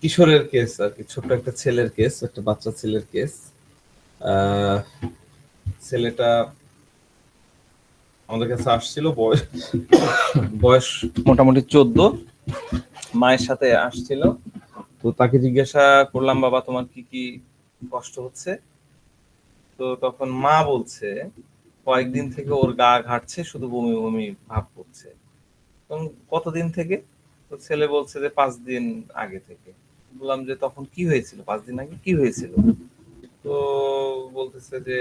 কিশোরের কেস আর কি, ছোট্ট একটা ছেলের কেস, একটা বাচ্চা ছেলের কেস। ছেলেটা আমাদের কাছে আসছিল, বয়স মোটামুটি 14, মায়ের সাথে আসছিল। তো তাকে জিজ্ঞাসা করলাম, বাবা তোমার কি কি কষ্ট হচ্ছে? তো তখন মা বলছে কয়েকদিন থেকে ওর গা ঘাটছে, শুধু বমি বমি ভাব করছে। তখন কতদিন থেকে? তো ছেলে বলছে যে 5 দিন আগে থেকে। বললাম যে তখন কি হয়েছিল, 5 দিন আগে কি হয়েছিল? তো বলতেছে যে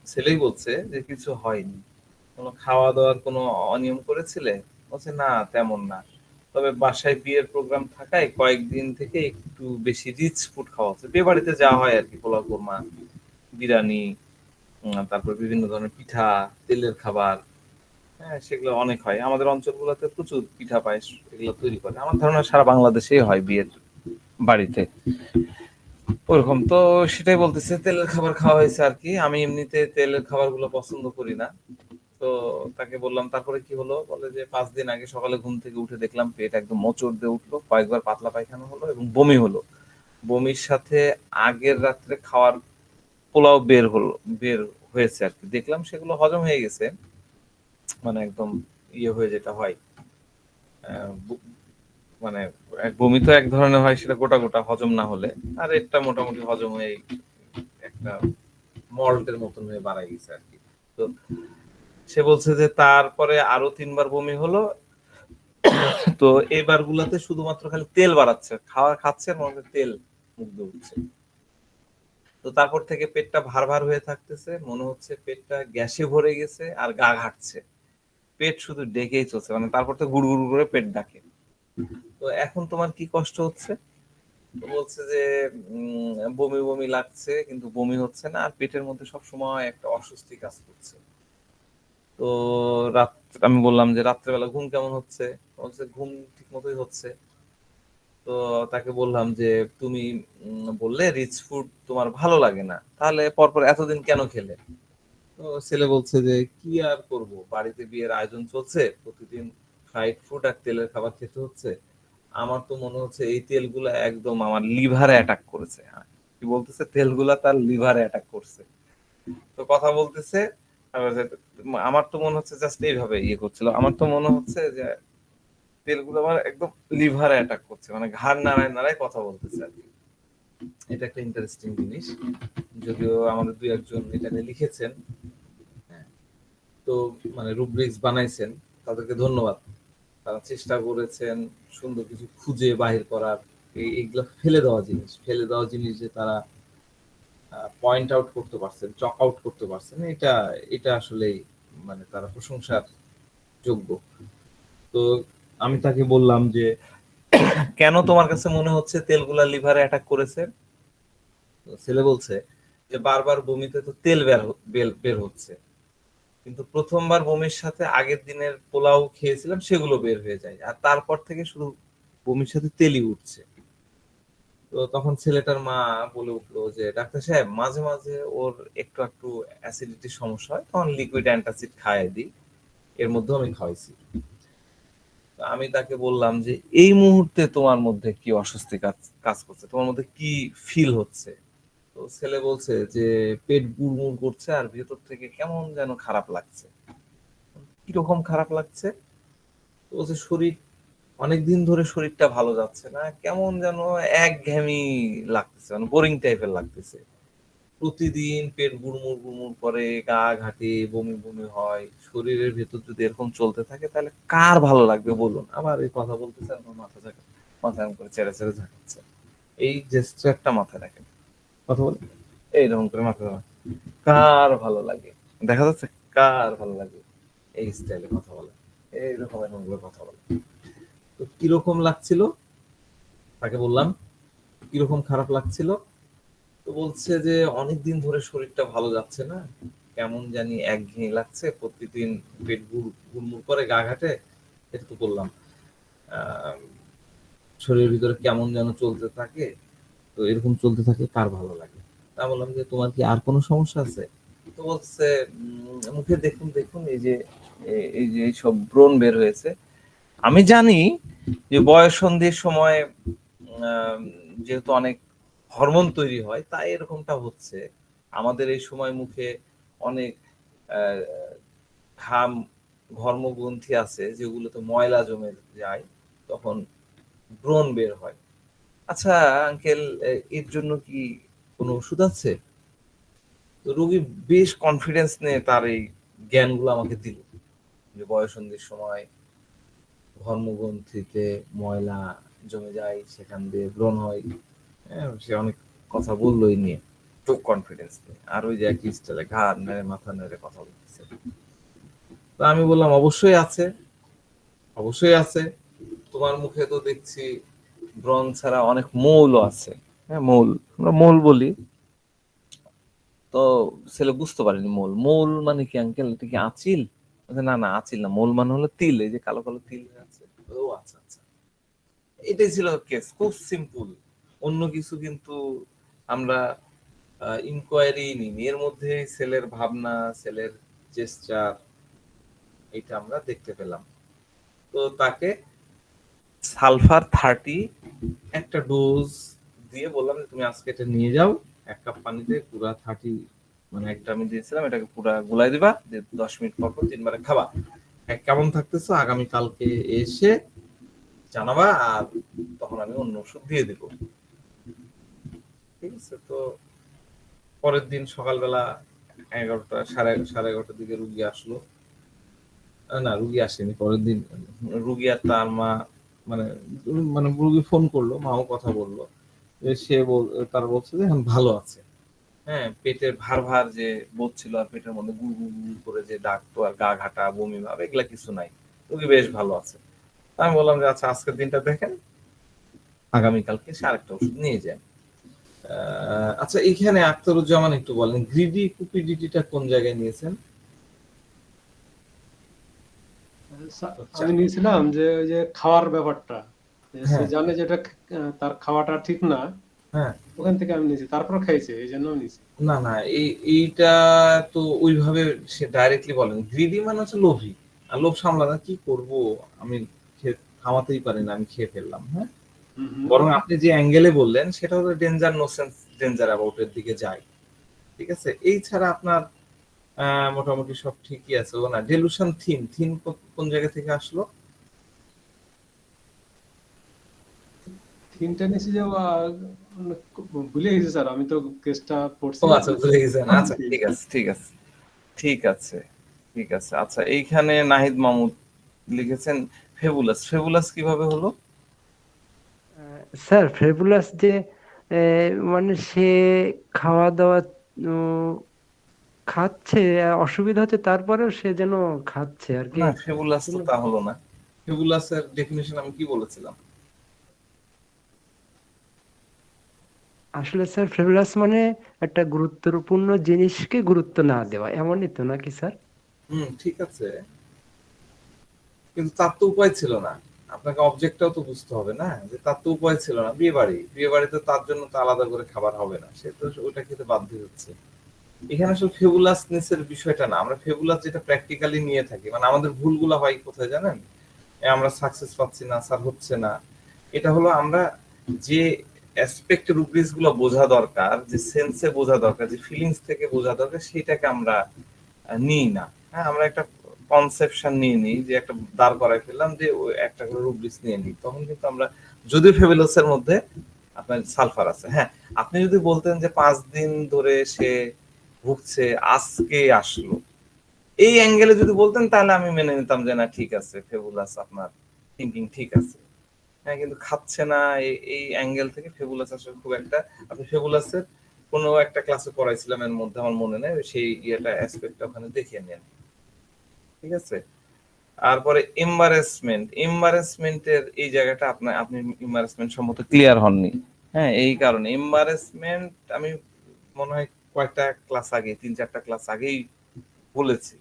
ছেলেই বলছে যে কিছু হয়নি। কোনো খাওয়া দাওয়ার কোনো অনিয়ম করেছিলে? বলছে না তেমন না, তবে বাসায় বিয়ের প্রোগ্রাম থাকায় কয়েকদিন থেকে একটু বেশি রিচ ফুড খাওয়া হচ্ছে। বিয়ে বাড়িতে যাওয়া হয় আর কি, পোলাও কোরমা, বিরিয়ানি, তারপর বিভিন্ন ধরনের পিঠা, তেলের খাবার, হ্যাঁ সেগুলো অনেক হয়। আমাদের অঞ্চলগুলোতে প্রচুর পিঠা পায়েস এগুলো তৈরি করে। আমার ধারণা সারা বাংলাদেশেই হয় বিয়ের বাড়িতে ওরকম। তো সেটাই বলতেছে, তেলের খাবার খাওয়া হয়েছে আর কি। আমি এমনিতে তেলের খাবার গুলো পছন্দ করি না। তো তাকে বললাম তারপরে কি হলো? বলে যে 5 দিন আগে সকালে ঘুম থেকে উঠে দেখলাম পেট একদম মোচড় দিয়ে উঠলো, কয়েকবার পাতলা পায়খানা হলো এবং বমি হলো। বমির সাথে আগের রাত্রে খাওয়ার পোলাও বের হয়েছে আর কি। দেখলাম সেগুলো হজম হয়ে গেছে, মানে একদম ইয়ে হয়ে যেটা হয়, মানে বমি তো এক ধরনের হয়, সেটা গোটা গোটা হজম না হলে। আর এটা মোটামুটি হজম হয়ে একটা মল্টের মতন হয়ে বাড়াই গেছে আর কি। তো সে বলছে যে তারপরে আরো 3বার বমি হলো। তো এবার গুলাতে শুধুমাত্র খালি তেল বাড়াচ্ছে, খাওয়া খাচ্ছে মনে তেল মুখ দিয়ে উঠছে। তো তারপর থেকে পেটটা ভার ভার হয়ে থাকতেছে, মনে হচ্ছে পেটটা গ্যাসে ভরে গেছে আর গা ঘাটছে। পেট শুধু ডেকেই চলছে, মানে তারপর তো গুড় গুড় করে পেট ডাকে। তো এখন তোমার কি কষ্ট হচ্ছে? তো বলছে যে বমি বমি লাগছে, কিন্তু বমি হচ্ছে না, আর পেটের মধ্যে সবসময় একটা অস্বস্তি কাজ করছে। তো রাত আমি বললাম যে রাত্রেবেলা ঘুম কেমন হচ্ছে? বলছে ঘুম ঠিক মতোই হচ্ছে। তো তাকে বললাম যে তুমি বললে রিচ ফুড তোমার ভালো লাগে না, তাহলে পরপর এতদিন কেন খেলে? তো ছেলে বলছে যে কি আর করব, বাড়িতে বিয়ের আয়োজন চলছে, প্রতিদিন ফ্রাইড ফুড আর তেলের খাবার খেতে হচ্ছে। আমার তো মনে হচ্ছে এই তেলগুলা একদম আমার লিভারে অ্যাটাক করেছে। কি বলতেছে, তেলগুলা তার লিভারে অ্যাটাক করছে। তো কথা বলতেছে, আমার তো মনে হচ্ছে জাস্ট এইভাবে ইয়ে করছিল, আমার তো মনে হচ্ছে যে তেলগুলো আমার একদম লিভারে অ্যাটাক করছে, মানে ঘাড় নাড়ায় নাড়ায় কথা বলতেছে আর কি। এটা একটা ইন্টারেস্টিং জিনিস, যদিও আমাদের দুই একজন এটা নিয়ে লিখেছেন, তো মানে রুব্রিক্স বানাইছেন, তাদেরকে ধন্যবাদ। তারা চেষ্টা করেছেন সুন্দর কিছু খুঁজে বাহির করার। এইগুলো ফেলে দেওয়া জিনিস যে তারা পয়েন্ট আউট করতে পারছেন, চক আউট করতে পারছেন, এটা এটা আসলে মানে তারা প্রশংসার যোগ্য। তো আমি তাকে বললাম যে কেন তোমার কাছে মনে হচ্ছে তেলগুলা লিভারে অ্যাটাক করেছে? তো ছেলে বলছে যে বারবার বমিতে তো তেল বের হচ্ছে, কিন্তু প্রথমবার বমির সাথে আগের দিনের পোলাও খেয়েছিলাম সেগুলো বের হয়ে যায়, আর তারপর থেকে শুধু বমির সাথে তেলই উঠছে। তো তখন ছেলেটার মা বলে উঠলো যে ডাক্তার সাহেব, মাঝে মাঝে ওর একটু একটু অ্যাসিডিটির সমস্যা হয়, তখন লিকুইড অ্যান্টাসিড খাইয়ে দিই, এর মধ্যে আমি খাওয়াইছি। তো আমি তাকে বললাম যে এই মুহূর্তে তোমার মধ্যে কি অস্বস্তি কাজ কাজ করছে, তোমার মধ্যে কি ফিল হচ্ছে? তো ছেলে বলছে যে পেট গুড়মুড় করছে আর ভেতর থেকে কেমন যেন খারাপ লাগছে। কিরকম খারাপ লাগছে? তো বলছে শরীর, অনেকদিন ধরে শরীরটা ভালো যাচ্ছে না, কেমন যেন একঘেয়েমি লাগতেছে, মানে বোরিং টাইপের লাগতেছে। প্রতিদিন পেট গুড়মুড় গুড়মুড় করে, গা ঘাটে, বমি বমি হয়। শরীরের ভেতর যদি এরকম চলতে থাকে তাহলে কার ভালো লাগবে বলুন? আবার এই কথা বলতেছে, আমার মাথা এরকম করে চেড়ে চেড়ে ঝাঁকাচ্ছে। এই জেস্টারটা মাথায় রাখেন, কথা বলে এইরকম করে মাথা ধরা। কার ভালো লাগে? দেখা যাচ্ছে কার ভালো লাগে এই স্টাইলে কথা বলে, এইরকম এরকম করে কথা বলে। তো কিরকম লাগছিল তাকে বললাম, কিরকম খারাপ লাগছিল? তো বলছে যে অনেকদিন ধরে শরীরটা ভালো যাচ্ছে না, কেমন জানি একঘেয়ে লাগছে, প্রতিদিন পেট গুড়মুড় করে, গা ঘাটে। এটা তো বললাম, আহ, শরীরের ভিতরে কেমন যেন চলতে থাকে। তো এরকম চলতে থাকলে কার ভালো লাগে? তা বললাম যে তোমার কি আর কোনো সমস্যা আছে? তো বলছে মুখে দেখুন দেখুন, এই যে এই যে এইসব ব্রণ বের হয়েছে। আমি জানি যে বয়ঃসন্ধির সময় যেহেতু অনেক হরমোন তৈরি হয় তাই এরকমটা হচ্ছে। আমাদের এই সময় মুখে অনেক ঘাম ঘর্মগ্রন্থি আছে যেগুলোতে ময়লা জমে যায়, তখন ব্রণ বের হয়। আচ্ছা আঙ্কেল, এর জন্য কি কোনো ওষুধ আছে? তো রোগী বেশ কনফিডেন্স নিয়ে তার এই জ্ঞানগুলো আমাকে দিল, যে বয়ঃসন্ধির সময় ধর্মগ্রন্থিতে ময়লা জমে যায়, সেখান দিয়ে ব্রণ হয়। হ্যাঁ, সে অনেক কথা বললো এই নিয়ে, খুব কনফিডেন্স নিয়ে, আর ওই যে একই স্টাইলে ঘাড় নেড়ে মাথা নেড়ে কথা বলতেছে। তো আমি বললাম অবশ্যই আছে, অবশ্যই আছে, তোমার মুখে তো দেখছি ব্রণ ছাড়া অনেক মৌলও আছে। হ্যাঁ, মৌল, আমরা মৌল বলি। তো ছেলে বুঝতে পারেনি মৌল, মৌল মানে কি আঙ্কেল, এটা কি আঁচিল? না না, আঁচিল না, মৌল মানে হলো তিল, এই যে কালো কালো তিল আছে। ও আচ্ছা আচ্ছা, এটাই ছিল কেস, খুব সিম্পল। অন্য কিছু কিন্তু আমরা ইনকোয়ারি নিই, এর মধ্যে ছেলের ভাবনা, ছেলের জেস্টার, এটা আমরা দেখতে পেলাম। তো তাকে সালফার 30 একটা ডোজ দিয়ে বললাম যে তুমি আজকে এটা নিয়ে যাও, 1 কাপ পানিতে পুরা 30, মানে একটা আমি দিয়েছিলাম, এটাকে পুরা গুলাই দিবা, যে 10 মিনিট পর পর 3 বারে খাবা। কেমন থাকতেছো আগামী কালকে এসে জানাবা, আর তখন আমি অন্য ওষুধ দিয়ে দিব। ঠিক আছে? তো পরের দিন সকালবেলা 11টা, সাড়ে 11টার দিকে রুগী আসলো। না, রুগী আসেনি পরের দিন। রুগী আর তার মা, মানে মানে রুগী ফোন করলো, মাও কথা বললো, যে সে তার বলছে যে এখন ভালো আছে। হ্যাঁ, পেটের ভার ভার যে বোধ ছিল, আর পেটের মধ্যে গুড় গুড় গুড় করে যে ডাকতো আর গা ঘাটা বমি ভাব, এগুলা কিছু নাই, রুগী বেশ ভালো আছে। আমি বললাম যে আচ্ছা আজকের দিনটা দেখেন, আগামীকালকে সে আরেকটা ওষুধ নিয়ে যায়। আচ্ছা, এইখানে আখতারুজ্জামান একটু বলেন, গ্রিডি কুপিডিটিটা কোন জায়গায় নিয়েছেন? আচ্ছা, আমি নিয়েছিলাম যে ওই যে খাওয়ার ব্যাপারটা, সে হ্যাঁ জানে যে এটা তার খাওয়াটা ঠিক না, হ্যাঁ, ওখান থেকে আমি নিয়েছি, তারপর খাইছে, এই জন্য নিয়েছি। না না, এইটা তো ওইভাবে সে ডাইরেক্টলি বলেন, গ্রিডি মানে হচ্ছে লোভী, আর লোভ সামলানো কি করব, আমি থামাতেই পারি না, আমি খেয়ে ফেললাম। হ্যাঁ, হুম হুম। বরং আপনি যে অ্যাঙ্গেলে বললেন সেটা হলো danger no sense danger about এর দিকে যায়। ঠিক আছে, এই ছাড়া আপনার মোটামুটি সব ঠিকই আছে। ও না, ডেলুশন থিন থিন কোন জায়গা থেকে আসলো? তিনটা নিয়েছি যে ভুলে গেছি স্যার, আমি তো কেসটা ও পড়ছি। আচ্ছা, বুঝে গেছেন। আচ্ছা ঠিক আছে, ঠিক আছে, ঠিক আছে, ঠিক আছে। আচ্ছা, এইখানে নাহিদ মাহমুদ লিখেছেন ফেবুলাস, ফেবুলাস কিভাবে হলো? স্যার ফেবুলাস যে মানে সে খাওয়া দাওয়া উম, খাচ্ছে, অসুবিধা হচ্ছে, তারপরেও সে যেন খাচ্ছে আর কি। না, ফেবুলাস তো কোনো- তা হলো না। ফেবুলাসের ডেফিনিশন আমি কি বলেছিলাম? আসলে স্যার ফেবুলাস মানে একটা গুরুত্বপূর্ণ জিনিসকে গুরুত্ব না দেওয়া, এমনই তো নাকি স্যার? ঠিক আছে, কিন্তু তার তো উপায় ছিল না। আপনাকে অবজেক্টটাও তো বুঝতে হবে না, যে তার তো উপায় ছিল না। বিয়ে বাড়িতে তার জন্য তো আলাদা করে খাবার হবে না, সে তো ওটা খেতে বাধ্য হচ্ছে। এখানে আসলে ফেবুলাসনেসের বিষয়টা না, আমরা ফেবুলাস যেটা প্র্যাকটিক্যালি নিয়ে থাকি, মানে আমাদের ভুলগুলো হয় কোথায় জানেন? আমরা সাকসেস পাচ্ছি না, স্যার হচ্ছে না, এটা হলো আমরা যে অ্যাসপেক্ট রুব্রিক্স গুলো বোঝা দরকার, যে সেন্সে বোঝা দরকার, যে ফিলিংস থেকে বোঝা দরকার, সেটাকে আমরা নিই না। হ্যাঁ, আমরা একটা কনসেপশন নিয়ে নিই, যে একটা দাঁড় করাই ফেললাম, যে একটা করে রুব্রিক্স নিয়ে নিই, তখন কিন্তু আমরা, যদিও ফেবুলাসের মধ্যে আপনার সালফার আছে। হ্যাঁ, আপনি যদি বলতেন যে 5 দিন ধরে সে ভুগছে, আজকে আসলো, এই অ্যাঙ্গেলে যদি বলতেন তাহলে আমি মেনে নিতাম যে না ঠিক আছে, ফেবুলাস আপনার থিঙ্কিং ঠিক আছে। হ্যাঁ, কিন্তু খাচ্ছে না, এই অ্যাঙ্গেল থেকে ফেবুলাস আসলে খুব একটা, আপনি ফেবুলাসের কোনো একটা ক্লাসে পড়াইছিলাম, এর মধ্যে আমার মনে নেই, সেই ইয়েটা অ্যাসপেক্টটা ওখানে দেখিয়ে নেন। ঠিক আছে, তারপরে এম্বারেসমেন্টের এই জায়গাটা আপনি এম্বারেসমেন্ট সম্বন্ধে ক্লিয়ার হননি। হ্যাঁ, এই কারণে এম্বারেসমেন্ট আমি মনে হয় কয়েকটা ক্লাস আগে, 3-4টা ক্লাস আগেই বলেছি।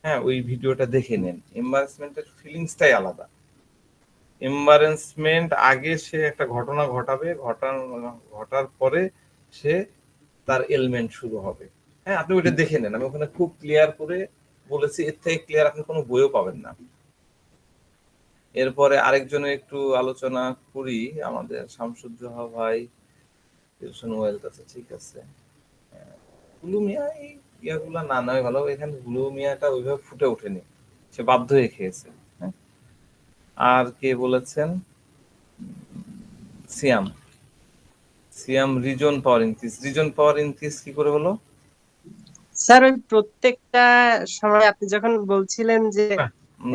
হ্যাঁ, ওই ভিডিওটা দেখে নেন, এম্বারেসমেন্টের ফিলিংসটাই আলাদা। এম্বারেসমেন্ট আগে সে একটা ঘটনা ঘটাবে, ঘটার পরে সে তার এলিমেন্ট শুরু হবে। হ্যাঁ, আপনি ওইটা দেখে নেন, আমি ওখানে খুব ক্লিয়ার করে বলেছি, এর থেকে ক্লিয়ার আপনি কোনো বইও পাবেন না। এরপরে আরেকজনের একটু আলোচনা করি, আমাদের শামসুজ্জোহা ভাই টিউশন ওয়েলথ আছে, ঠিক আছে। গুলুমিয়া এই ইয়াগুলা না নয় ভালো, এখানে গুলুমিয়াটা ওইভাবে ফুটে ওঠেনি, সে বাধ্য হয়ে খেয়েছে। হ্যাঁ, আর কে বলেছেন? সিয়াম, সিয়াম রিজন পাওয়ার ইনক্রিজ। রিজন পাওয়ার ইনক্রিজ কি করে হলো? স্যার ওই প্রত্যেকটা সময় আপনি যখন বলছিলেন যে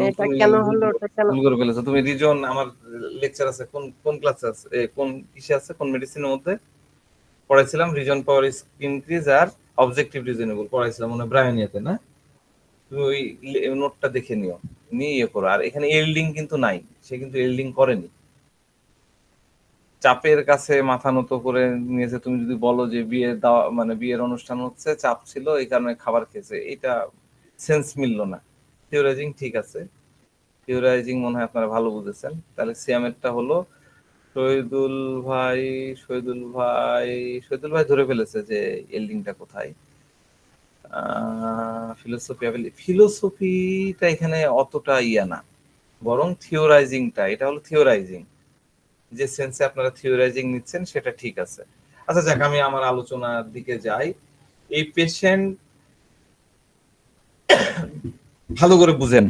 এটা তুমি কেন হলো ওটা কেন, ভুল করে ফেলেছো তুমি। রিজন আমার লেকচার আছে, কোন কোন ক্লাসে আছে, কোন কিসে আছে, কোন মেডিসিনের মধ্যে পড়াইছিলাম রিজন পাওয়ার ইনক্রিজ আর অবজেক্টিভ রিজনেবল পড়াইছিলাম মনে হয় ব্রায়ানিয়াতে, না? তুমি ওই নোটটা দেখে নিও, নিয়ে ইয়ে করো। আর এখানে এল্ডিং কিন্তু নাই, সে কিন্তু এল্ডিং করেনি, চাপের কাছে মাথা নত করে নিয়েছে। তুমি যদি বলো যে বিয়ের দাওয়া মানে বিয়ের অনুষ্ঠান হচ্ছে, চাপ ছিল এই কারণে খাবার খেয়েছে, এটা সেন্স মিলল না। থিওরাইজিং ঠিক আছে, থিওরাইজিং মনে হয় আপনারা ভালো বুঝেছেন। তাহলে সিয়ামেরটা হলো শহীদুল ভাই, শহীদুল ভাই, শহীদুল ভাই ধরে ফেলেছে যে এল্ডিংটা কোথায়। ফিলোসফিটা এখানে অতটা ইয়া না, বরং থিওরাইজিংটা, এটা হলো থিওরাইজিং, যে সেন্সে আপনারা থিওরাইজিং নিচ্ছেন সেটা ঠিক আছে। আচ্ছা যাক, আমি আমার আলোচনার দিকে যাই। এই পেশেন্ট ভালো করে বুঝেন,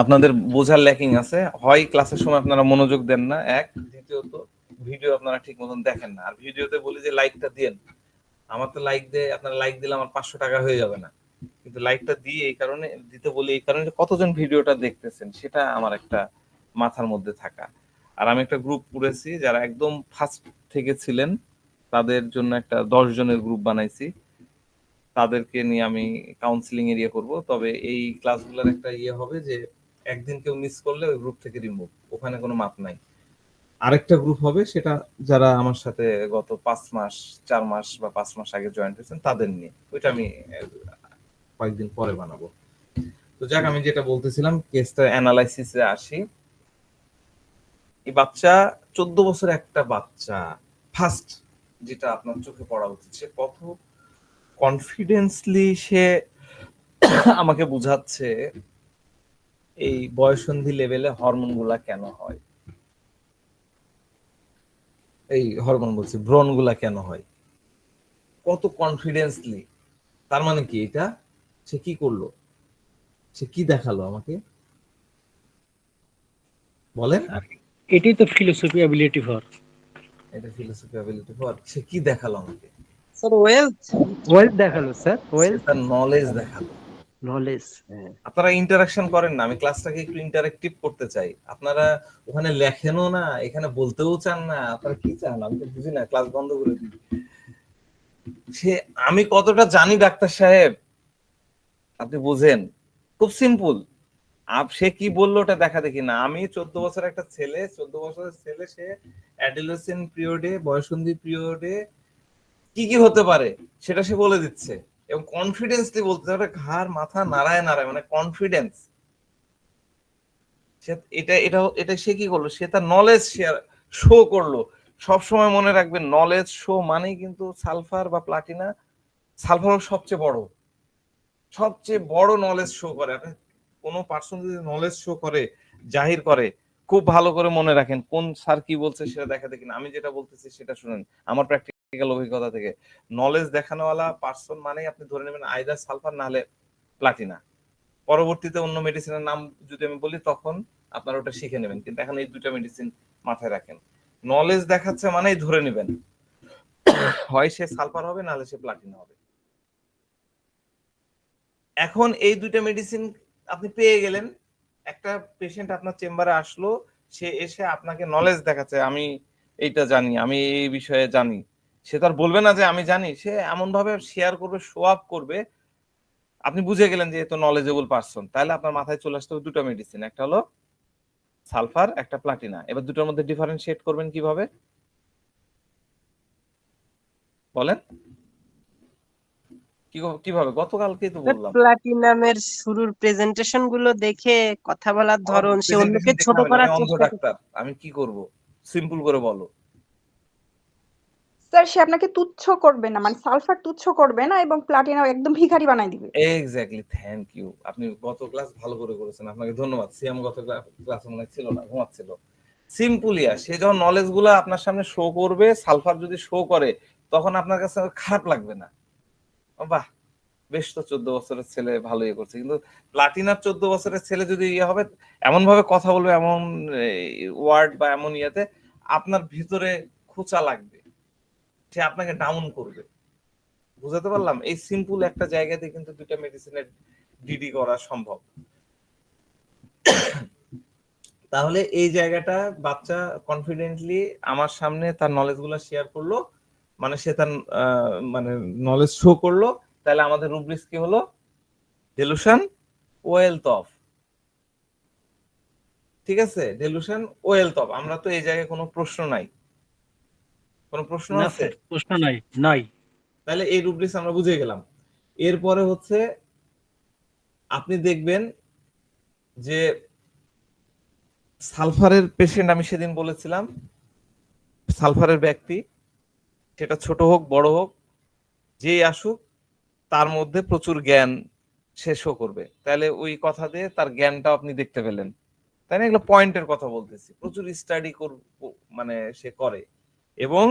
আপনাদের বোঝার ল্যাকিং আছে, হয় ক্লাসের সময় আপনারা মনোযোগ দেন না, এক, দ্বিতীয়ত ভিডিও আপনারা ঠিক মতন দেখেন না। আর ভিডিওতে বলি যে লাইকটা দিয়েন, আমার তো লাইক দিয়ে আপনারা লাইক দিলে আমার 500 টাকা হয়ে যাবে না, কিন্তু লাইকটা দিয়ে এই কারণে দিতে বলি, এই কারণে যে কতজন ভিডিওটা দেখতেছেন সেটা আমার একটা মাথার মধ্যে থাকা। আর আমি একটা গ্রুপ করেছি, যারা একদম ফার্স্ট থেকে ছিলেন তাদের জন্য একটা 10 জনের গ্রুপ বানাইছি, তাদেরকে নিয়ে আমি কাউন্সিলিং এর ইয়ে করবো। তবে এই ক্লাসগুলোর একটা ইয়ে হবে যে একদিন কেউ মিস করলে ওই গ্রুপ থেকে রিমুভ, ওখানে কোনো মাপ নাই। আরেকটা গ্রুপ হবে, সেটা যারা আমার সাথে গত 5 মাস 4 মাস বা 5 মাস আগে জয়েন হয়েছেন তাদের নিয়ে, ওইটা আমি কয়েকদিন পরে বানাবো। তো যাক, আমি যেটা বলতেছিলাম, কেসটা অ্যানালাইসিসে আসি। এই বাচ্চা 14 বছর একটা বাচ্চা, ফার্স্ট যেটা আপনার চোখে পড়া উচিত, সে কত কনফিডেন্সলি সে আমাকে বুঝাচ্ছে এই বয়সন্ধি লেভেলে হরমোন গুলা কেন হয়, এই হরমোন বলছি ব্রণ গুলা কেন হয়, কত কনফিডেন্সলি। তার মানে কি এটা, সে কি করলো, সে কি দেখালো আমাকে বলেন? এটাই তো ফিলোসফি অ্যাবিলিটি ফর। এটা ফিলোসফি অ্যাবিলিটি ফর, সে কি দেখালো আমাকে? স্যার ওয়েলথ ওয়েলথ দেখালো স্যার, সে ওয়েলথ তার নলেজ দেখালো। নলেজ। আপনারা ইন্টারাকশন করেন না, আমি ক্লাসটাকে একটু ইন্টারেক্টিভ করতে চাই। আপনারা ওখানে লেখেনও না, এখানে বলতেও চান না, আপনারা কি চান আমি তো বুঝি না, ক্লাস বন্ধ করে দিই। সে আমি কতটা জানি ডাক্তার সাহেব আপনি বুঝেন, খুব সিম্পল। সে কি বললো ওটা দেখা দেখি না। আমি 14 বছর একটা ছেলে, 14 বছরের ছেলে, সে অ্যাডোলেসেন্ট পিরিয়ডে, বয়সন্ধি পিরিয়ডে কি কি হতে পারে সেটা সে বলে দিচ্ছে, এবং কনফিডেন্সলি বলতে, ঘাড় মাথা নাড়ায় নাড়ায়, মানে কনফিডেন্স। সে এটা এটা এটা সে কি করলো, সে তার নলেজ শেয়ার শো করলো। সব সময় মনে রাখবেন, নলেজ শো মানেই কিন্তু সালফার বা প্লাটিনা, সালফার হলো সবচেয়ে বড় নলেজ শো করে। আপনি কোনো পার্সন যদি নলেজ শো করে, জাহির করে, খুব ভালো করে মনে রাখেন কোন স্যার কি বলছে সেটা দেখা দেখি না, আমি যেটা বলতেছি সেটা শুনেন আমার প্র্যাকটিক্যাল অভিজ্ঞতা থেকে। নলেজ দেখানোওয়ালা পার্সন মানেই আপনি ধরে নেবেন আইদার সালফার না হলে প্লাটিনা। পরবর্তীতে অন্য মেডিসিনের নাম যদি আমি বলি তখন আপনারা ওটা শিখে নেবেন, কিন্তু এখন এই দুইটা মেডিসিন মাথায় রাখেন। নলেজ দেখাচ্ছে মানেই ধরে নেবেন হয় সে সালফার হবে, নাহলে সে প্লাটিনা হবে। এখন এই দুইটা মেডিসিন আপনি পেয়ে গেলেন, একটা পেশেন্ট আপনার চেম্বারে আসলো, সে এসে আপনাকে নলেজ দেখাচ্ছে, আমি এইটা জানি, আমি এই বিষয়ে জানি। সে তো আর বলবে না যে আমি জানি, সে এমন ভাবে শেয়ার করবে, শো আপ করবে, আপনি বুঝে গেলেন যে এ তো নলেজেবল পারসন। তাহলে আপনার মাথায় চলে আসতে হবে দুটো মেডিসিন, একটা হলো সালফার, একটা প্লাটিনা। এবার দুটোর মধ্যে ডিফারেন্সিয়েট করবেন কিভাবে বলেন? কিভাবে? গতকালকেই তো বললাম। প্লাটিনামের শুরুর প্রেজেন্টেশন গুলো দেখে কথা বলার ধরন, সে অন্যকে ছোট করার অন্ধ চেষ্টা করে। ডাক্তার, আমি কি করব? সিম্পল করে বলো। স্যার সে আপনাকে তুচ্ছ করবে না, মানে সালফার তুচ্ছ করবে না এবং প্লাটিনাম একদম ভিখারি বানাই দিবে। Exactly, thank you. আপনি গত ক্লাস ভালো করে করেছেন, আপনাকে ধন্যবাদ। সিএম গত ক্লাস মনে হয় ছিল না, ঘুমাচ্ছিল। সিম্পলিয়া সে যখন নলেজ গুলা আপনার সামনে শো করবে, সালফার যদি শো করে তখন আপনার কাছে খারাপ লাগবে না, বাহ বেশ তো 14 বছরের ছেলে ভালো ইয়ে করছে। কিন্তু প্লাটিনার 14 বছরের ছেলে যদি ইয়ে হবে, এমন ভাবে কথা বলবে, এমন ওয়ার্ড বা এমন ইয়েতে আপনার ভিতরে খোঁচা লাগবে, সে আপনাকে ডাউন করবে। বুঝাতে পারলাম? এই সিম্পল একটা জায়গাতে কিন্তু দুইটা মেডিসিনের ডিডি করা সম্ভব। তাহলে এই জায়গাটা বাচ্চা কনফিডেন্টলি আমার সামনে তার নলেজ গুলো শেয়ার করলো, মানে সে তার মানে নলেজ শো করলো। তাহলে আমাদের রুব্রিক্স কি হলো? Delusion, wealth of. ঠিক আছে, ডেলুশন, ওয়েলথ অফ। আমরা তো এই জায়গায় কোনো প্রশ্ন নাই, কোনো প্রশ্ন না আছে? স্যার, প্রশ্ন নাই নাই। তাহলে এই রুব্রিক্স আমরা বুঝে গেলাম। এরপরে হচ্ছে আপনি দেখবেন যে সালফারের পেশেন্ট, আমি সেদিন বলেছিলাম সালফারের ব্যক্তি, সেটা ছোট হোক বড় হোক, যেই আসুক তার মধ্যে প্রচুর জ্ঞান সে শো করবে। তাহলে ওই কথা দিয়ে তার জ্ঞানটা আপনি দেখতে পেলেন, তাই না? এগুলো পয়েন্টের কথা বলতেছি। প্রচুর স্টাডি মানে সে করে, এবং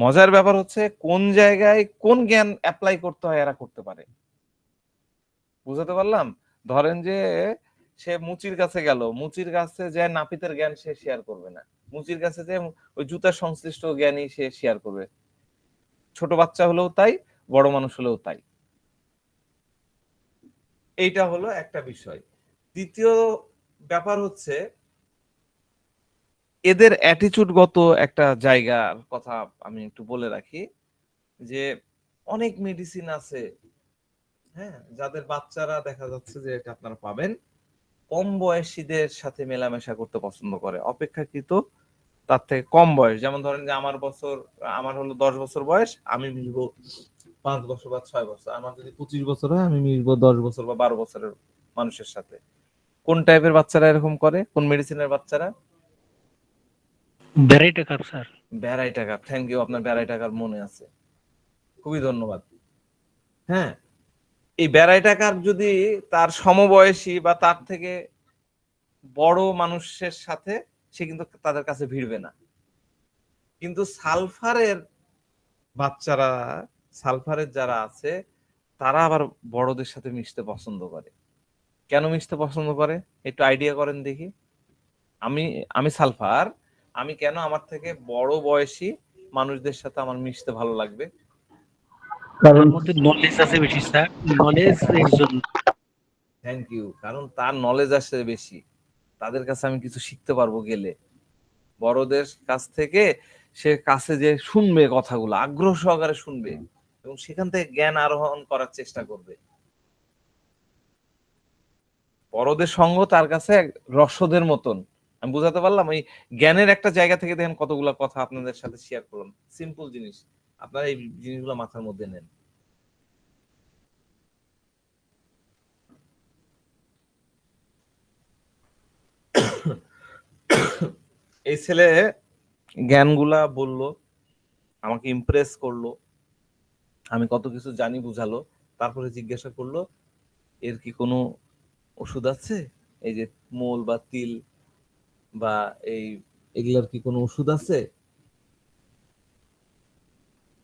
মজার ব্যাপার হচ্ছে কোন জায়গায় কোন জ্ঞান অ্যাপ্লাই করতে হয় এরা করতে পারে। বুঝাতে পারলাম? ধরেন যে সে মুচির কাছে গেল, মুচির কাছে যে নাপিতের জ্ঞান সে শেয়ার করবে না, মুচির কাছে যে ওই জুতার সংশ্লিষ্ট জ্ঞানই সে শেয়ার করবে। ছোট বাচ্চা হলেও তাই, বড় মানুষ হলেও তাই। এইটা হলো একটা বিষয়। দ্বিতীয় ব্যাপার হচ্ছে এদের অ্যাটিটিউডগত একটা জায়গার কথা আমি একটু বলে রাখি, যে অনেক মেডিসিন আছে, হ্যাঁ, যাদের বাচ্চারা দেখা যাচ্ছে যে এটা আপনারা পাবেন, কম বয়সীদের সাথে মেলামেশা করতে পছন্দ করে, অপেক্ষাকৃত তার থেকে কম বয়স। যেমন ধরেন যে আমার হলো 10 বছর বয়স, আমি মিলবো 5 বছর বা 6 বছর। আমার যদি 25 বছর হয়, আমি মিলবো 10 বছর বা 12 বছরের মানুষের সাথে। কোন টাইপের বাচ্চারা এরকম করে? কোন মেডিসিনের বাচ্চারা? Variety cup sir. ভ্যারাইটা কাপ। থ্যাংক ইউ, আপনার ভ্যারাইটা কাপ মনে আছে, খুবই ধন্যবাদ। হ্যাঁ, এই ভ্যারাইটা কাপ যদি তার সমবয়সী বা তার থেকে বড় মানুষের সাথে, সে কিন্তু তাদের কাছে ভিড়বে না। কিন্তু সালফারের বাচ্চারা, সালফারের যারা আছে, তারা আবার বড়দের সাথে মিশতে পছন্দ করে। কেন মিশতে পছন্দ করে একটু আইডিয়া করেন দেখি। আমি সালফার, আমি কেন আমার থেকে বড় বয়সী মানুষদের সাথে আমার মিশতে ভালো লাগবে? তার মধ্যে নলেজ আছে বেশি স্যার, নলেজ এর জন্য। Thank you. কারণ তার নলেজ আছে বেশি, তাদের কাছে আমি কিছু শিখতে পারবো গেলে। বড়দের কাছ থেকে সে কাছে যে শুনবে, কথাগুলো আগ্রহ সহকারে শুনবে এবং সেখান থেকে জ্ঞান আরোহণ করার চেষ্টা করবে। বড়দের সঙ্গ তার কাছে রসদের মতন। আমি বুঝাতে পারলাম? এই জ্ঞানের একটা জায়গা থেকে দেখেন কতগুলো কথা আপনাদের সাথে শেয়ার করলাম, সিম্পল জিনিস। আপনারা এই জিনিসগুলো মাথার মধ্যে নেন। এই ছেলে জ্ঞানগুলা বললো, আমাকে ইমপ্রেস করলো, আমি কত কিছু জানি বুঝালো। তারপরে জিজ্ঞাসা করলো, এর কি কোনো ওষুধ আছে? এই যে মোল বা তিল বা এগুলার কি কোনো ওষুধ আছে?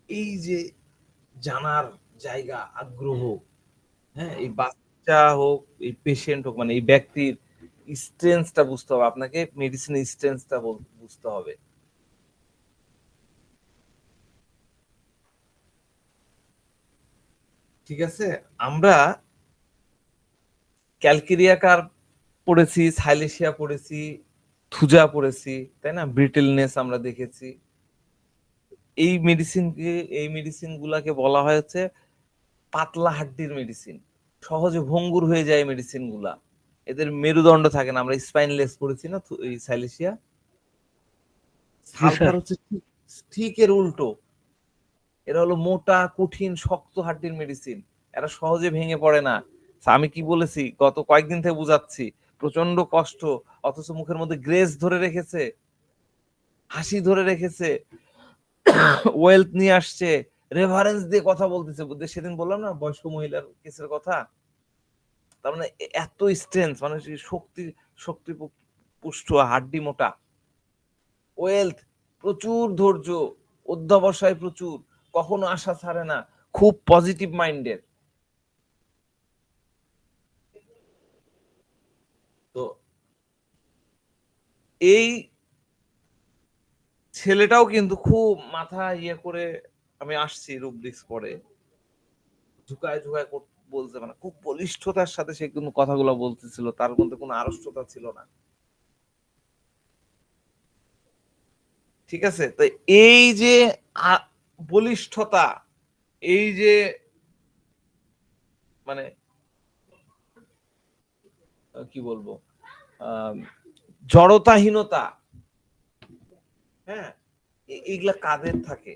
এই যে জানার জায়গা, আগ্রহ, হ্যাঁ, এই বাচ্চা হোক, এই পেশেন্ট হোক, মানে এই ব্যক্তির স্ট্রেন্থটা বুঝতে হবে আপনাকে, মেডিসিনের স্ট্রেন্থটা বুঝতে হবে। ঠিক আছে, আমরা ক্যালকেরিয়াকার পড়েছি, সাইলেশিয়া পড়েছি, থুজা পড়েছি, তাই না? ব্রিটেলনেস আমরা দেখেছি। এই মেডিসিন গুলাকে বলা হয়েছে পাতলা হাড্ডির মেডিসিন, সহজে ভঙ্গুর হয়ে যায় মেডিসিন গুলা, এদের মেরুদণ্ড থাকে না। আমরা স্পাইনলেস পড়েছি না এই সাইলেশিয়া। সালফার হচ্ছে ঠিক এর উল্টো, এরা হলো মোটা, কঠিন, শক্ত হাড্ডির মেডিসিন, এরা সহজে ভেঙে পড়ে না। আমি কি বলেছি গত কয়েকদিন থেকে বুঝাচ্ছি, প্রচন্ড কষ্ট, অথচ মুখের মধ্যে গ্রেস ধরে রেখেছে, হাসি ধরে রেখেছে, ওয়েলথ নিয়ে আসছে, রেফারেন্স দিয়ে কথা বলতেছে। সেদিন বললাম না বয়স্ক মহিলার কেসের কথা, তার মানে এত স্ট্রেংথ, মানে শক্তি পুষ্ট, হাড্ডি মোটা, ওয়েলথ, প্রচুর ধৈর্য, অধ্যবসায় প্রচুর, কখনো আশা ছাড়ে না, খুব পজিটিভ মাইন্ডের। তো এই ছেলেটাও কিন্তু খুব মাথা ইয়ে করে, আমি আসছি রুব্রিক্স পরে, ঝুঁকায় ঝুঁকায় বলতে, মানে খুব বলিষ্ঠতার সাথে সে কিন্তু কথাগুলো বলতেছিল, তার মধ্যে কোনো আড়ষ্টতা ছিল না। ঠিক আছে, তো এই যে বলিষ্ঠতা, এই যে মানে কি বলবো, জড়তাহীনতা, হ্যাঁ, এইগুলা কাদের থাকে?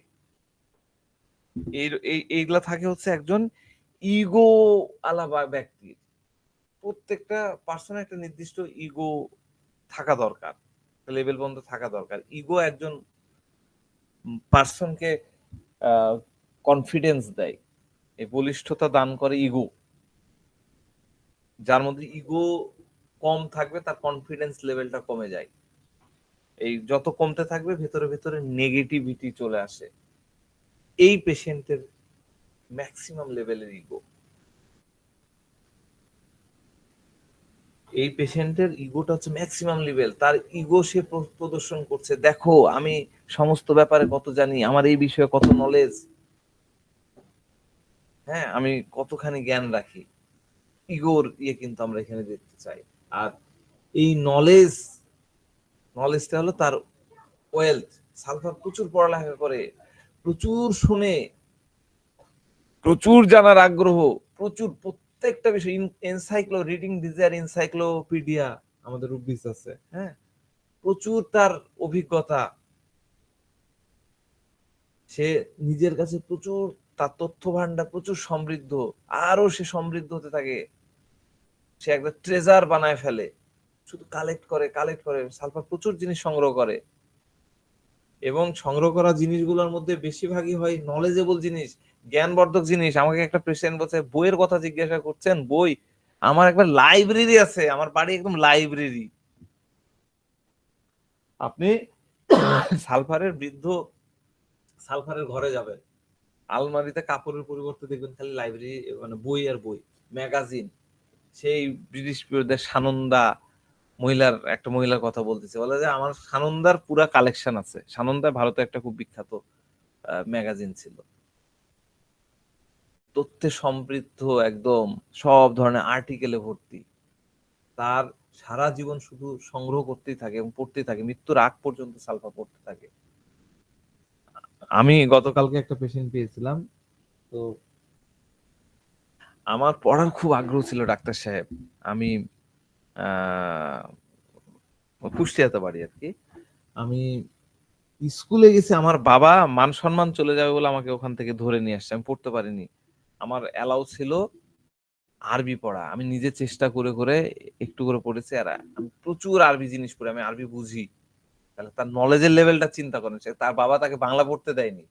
এইগুলা থাকে হচ্ছে একজন ইগো আলাবা ব্যক্তির। প্রত্যেকটা পার্সনের একটা নির্দিষ্ট ইগো থাকা দরকার, লেভেল পর্যন্ত থাকা দরকার। ইগো একজন পার্সনকে কনফিডেন্স দেয়, এই বলিষ্ঠতা দান করে ইগো। যার মধ্যে ইগো কম থাকবে তার কনফিডেন্স লেভেলটা কমে যায়। এই যত কমতে থাকবে ভেতরে ভেতরে নেগেটিভিটি চলে আসে। এই পেশেন্টের ম্যাক্সিমাম লেভেলের ইগো, এই পেশেন্টের ইগোটা হচ্ছে ম্যাক্সিমাম লেভেল। তার ইগো সে প্রদর্শন করছে, দেখো আমি সমস্ত ব্যাপারে কত জানি, আমার এই বিষয়ে কত নলেজ, হ্যাঁ আমি কতখানি জ্ঞান রাখি। ইগোর ইয়ে কিন্তু আমরা এখানে দেখতে চাই। আর এই নলেজটা হলো তার ওয়েলথ। সালফার প্রচুর পড়ালেখা করে, প্রচুর শুনে, প্রচুর জানার আগ্রহ, প্রচুর প্রত্যেকটা বিষয়, রিডিং ডিজায়ার এনসাইক্লোপিডিয়া আমাদের রুবিস আছে, হ্যাঁ, প্রচুর তার অভিজ্ঞতা, সে নিজের কাছে প্রচুর, তার তথ্য ভান্ডার প্রচুর সমৃদ্ধ, আরো সে সমৃদ্ধ হতে থাকে, সে একটা ট্রেজার বানায় ফেলে, শুধু কালেক্ট করে। সালফার প্রচুর জিনিস সংগ্রহ করে, এবং সংগ্রহ করা জিনিসগুলোর মধ্যে বেশিরভাগই হয় নলেজেবল জিনিস, জ্ঞানবর্ধক জিনিস। আমাকে একটা পেশেন্ট বলছে বইয়ের কথা জিজ্ঞাসা করছেন, বই, আমার একবার লাইব্রেরি আছে, আমার বাড়ি একদম লাইব্রেরি। আপনি সালফারের ঘরে যাবেন, আলমারিতে কাপড়ের পরিবর্তে দেখবেন খালি লাইব্রেরি, মানে বই আর বই, ম্যাগাজিন। সেই ব্রিটিশ পিরিয়ডের একটা মহিলার কথা বলতেছে, বলে যে আমার সানন্দার পুরা কালেকশন আছে। সানন্দা ভারতে একটা খুব বিখ্যাত ম্যাগাজিন ছিল, তথ্যে সমৃদ্ধ, একদম সব ধরনের আর্টিকেলে ভর্তি। তার সারা জীবন শুধু সংগ্রহ করতেই থাকে এবং পড়তেই থাকে, মৃত্যুর আগ পর্যন্ত সালফা পড়তে থাকে। আমি গতকালকে একটা পেশেন্ট পেয়েছিলাম, তো আমার পড়ার খুব আগ্রহ ছিল ডাক্তার সাহেব। আমি কুষ্টিয়াতে বাড়ি আর কি। আমি স্কুলে গেছি, আমার বাবা মান সম্মান চলে যাবে বলে আমাকে ওখান থেকে ধরে নিয়ে আসছে, আমি পড়তে পারিনি। আমার অ্যালাউ ছিল আরবি পড়া, আমি নিজে চেষ্টা করে করে একটু করে পড়েছি। আর আমি প্রচুর আরবি জিনিস পড়ি, আমি আরবি বুঝি। তাহলে তার নলেজের লেভেলটা চিন্তা করেন, তার বাবা তাকে বাংলা পড়তে দেয়নি,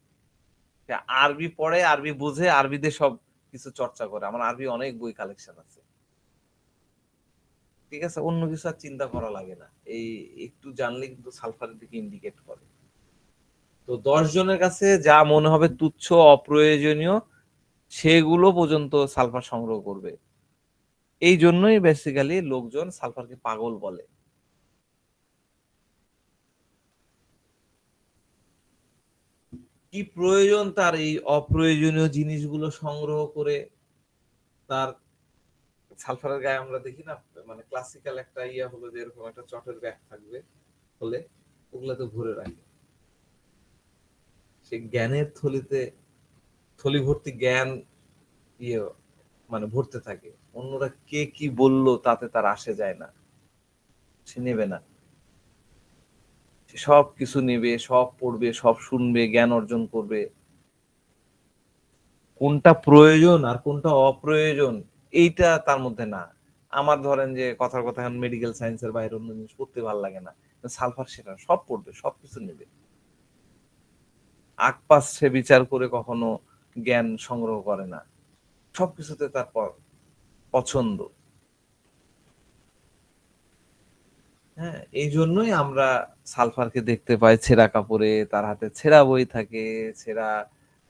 সে আরবি পড়ে, আরবি বুঝে, আরবিতে সব কিছু চর্চা করে। আমার আরবি অনেক বই কালেকশন আছে, ঠিক আছে, অন্য কিছু আর চিন্তা করা লাগে না। এই একটু জানলে কিন্তু সালফারের দিকে ইন্ডিকেট করে। তো 10 জনের কাছে যা মনে হবে তুচ্ছ অপ্রয়োজনীয় সেগুলো পর্যন্ত সালফার সংগ্রহ করবে। এই জন্যই বেসিক্যালি লোকজন সালফারকে পাগল বলে। কি প্রয়োজন তার এই অপ্রয়োজনীয় জিনিসগুলো সংগ্রহ করে? তার সালফারের গায়ে আমরা দেখি না, মানে ক্লাসিক্যাল একটা ইয়া হলো যে এরকম একটা চটের ব্যাগ থাকবে, হলে ওগুলাতে ভরে রাখে। সে জ্ঞানের থলি ভর্তি জ্ঞান ইয়ে মানে ভরতে থাকে। অন্যরা কে কি বললো তাতে তার আসে যায় না, সে নেবে না। সে সব কিছু নেবে, সব পড়বে, সব শুনবে, জ্ঞান অর্জন করবে। কোনটা প্রয়োজন আর কোনটা অপ্রয়োজন এইটা তার মধ্যে না। আমার ধরেন যে কথার কথা এখন মেডিকেল সায়েন্সের বাইরে অন্য জিনিস পড়তে ভালো লাগে না, সালফার সেটা সব পড়বে, সবকিছু নেবে। আকপাস সে বিচার করে কখনো জ্ঞান সংগ্রহ করে না, সবকিছুতে তার পছন্দ। হ্যাঁ, এই জন্যই আমরা সালফারকে দেখতে পাই ছেঁড়া কাপড়ে, তার হাতে ছেঁড়া বই থাকে, ছেঁড়া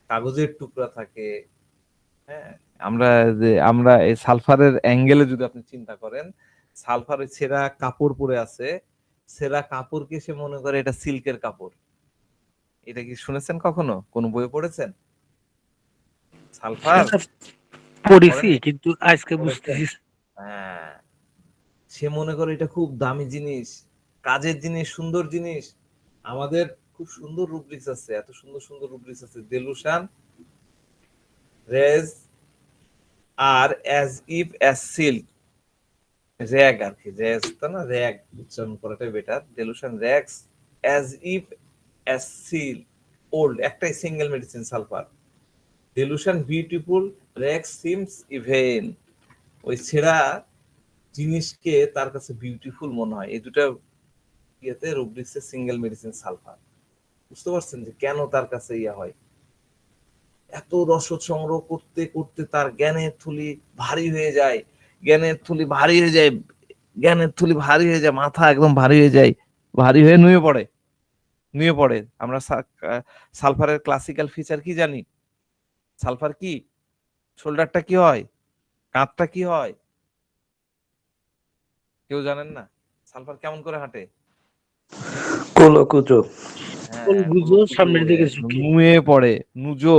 কাগজের টুকরা থাকে। হ্যাঁ, আমরা এই সালফারের অ্যাঙ্গেলে যদি আপনি চিন্তা করেন, সালফার ওই ছেঁড়া কাপড় পরে আছে, ছেঁড়া কাপড়কে সে মনে করে এটা সিল্কের কাপড়। এটা কি শুনেছেন কখনো, কোন বইয়ে পড়েছেন? সালফার সেটা পড়েছি পড়েননি? কিন্তু আজকে পড়েছেন? বুঝতেছি। হ্যাঁ, সে মনে করে এটা খুব দামি জিনিস, কাজের জিনিস, সুন্দর জিনিস। আমাদের খুব সুন্দর রুব্রিক্স আছে, এত সুন্দর সুন্দর রুব্রিক্স আছে, দেলুশান, রেজ, আর as if as silk, rag আর কি, রেজ তো না, র্যাগ উচ্চারণ করাটাই better. Delusion, rags, as if as silk, old, একটাই single medicine sulphur. Delusion beautiful, rags seems even, ওই ছেঁড়া জিনিসকে তার কাছে বিউটিফুল মনে হয়। এই দুটা ইয়েতে রুব্রিক্সে সিঙ্গেল মেডিসিন সালফার। বুঝতে পারছেন যে কেন তার কাছে ইয়া হয়? এত রসদ সংগ্রহ করতে করতে তার জ্ঞানের থলি ভারী হয়ে যায়, জ্ঞানের থলি ভারী হয়ে যায়, জ্ঞানের থলি ভারী হয়ে যায়, মাথা একদম ভারী হয়ে যায়, ভারী হয়ে নুয়ে পড়ে। আমরা সালফারের ক্লাসিক্যাল ফিচার কি জানি? সালফার কি, শোল্ডারটা কি হয়, কাঁধটা কি হয়, কেউ জানেন না? সালফার কেমন করে হাঁটে? কোলকুচো, হ্যাঁ, গুজো সামনের দিকে ঝুঁকি। নুয়ে পড়ে, নুজো,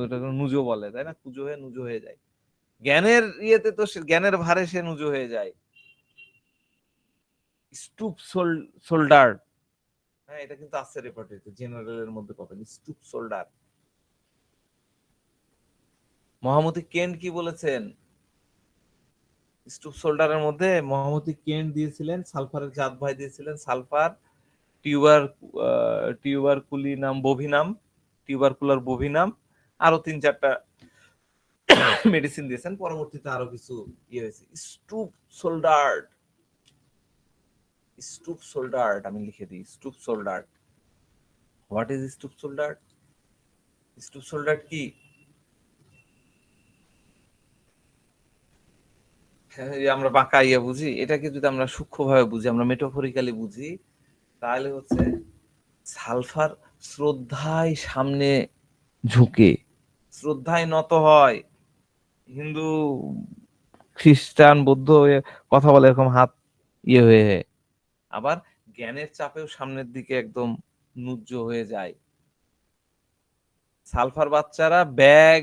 এটাকে নুজো বলে, তাই না? নুজো হয়ে যায়। জ্ঞানের ইয়েতে তো জ্ঞানের ভারে সে নুজো হয়ে যায়। স্টুপ শোল্ডার, হ্যাঁ, এটা কিন্তু আছে রেপার্টরিতে, জেনারেলের মধ্যে পাবেন, স্টুপ শোল্ডার। মহামতি কেন্ট কি বলেছেন? স্টুপ শোল্ডারের মধ্যে মহামতি কেন্ট দিয়েছিলেন, সালফারের জাত ভাই দিয়েছিলেন, সালফার টিউবারকুলার বোভিনাম, আরো 3-4টা মেডিসিন দিয়েছেন। পরবর্তীতে আরো কিছু ইয়ে হয়েছে। স্টুপ শোল্ডার্ড, আমি লিখে দিই, stoop shouldered. What is stoop shouldered? Stoop shouldered কি? হ্যাঁ, এই যে আমরা বাঁকা ইয়ে বুঝি, এটাকে যদি আমরা সূক্ষ্মভাবে বুঝি, আমরা মেটাফরিক্যালি বুঝি, তাহলে হচ্ছে সালফার শ্রদ্ধায় সামনে ঝুঁকে, শ্রদ্ধায় নত হয়। হিন্দু, খ্রিস্টান, বৌদ্ধ কথা বলে এরকম হাত ইয়ে হয়ে, আবার জ্ঞানের চাপেও সামনের দিকে একদম নুজ্জ হয়ে যায়। সালফার বাচ্চারা ব্যাগ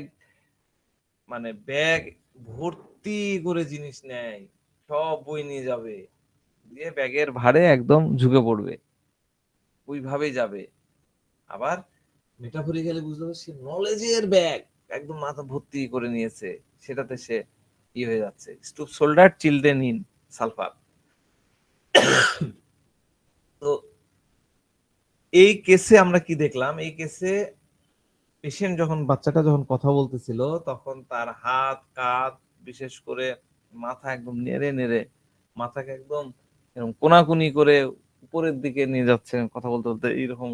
ভর্তি করে জিনিস নেয়, সব বই নিয়ে যাবে, দিয়ে ব্যাগের ভারে একদম ঝুঁকে পড়বে, ওইভাবেই যাবে। আবার মেটাফরিক্যালি বুঝতে হবে, সে নলেজের ব্যাগ একদম মাথা ভর্তি করে নিয়েছে, সেটাতে সে ইয়ে হয়ে যাচ্ছে। Stoop shoulder children in sulphur. তো এই কেসে আমরা কি দেখলাম? এই কেসে পেশেন্ট বাচ্চাটা যখন কথা বলতেছিল, তখন তার হাত, কাঁধ, বিশেষ করে মাথা একদম নেড়ে নেড়ে, মাথাকে একদম এরকম কোনাকুনি করে উপরের দিকে নিয়ে যাচ্ছে, কথা বলতে বলতে এরকম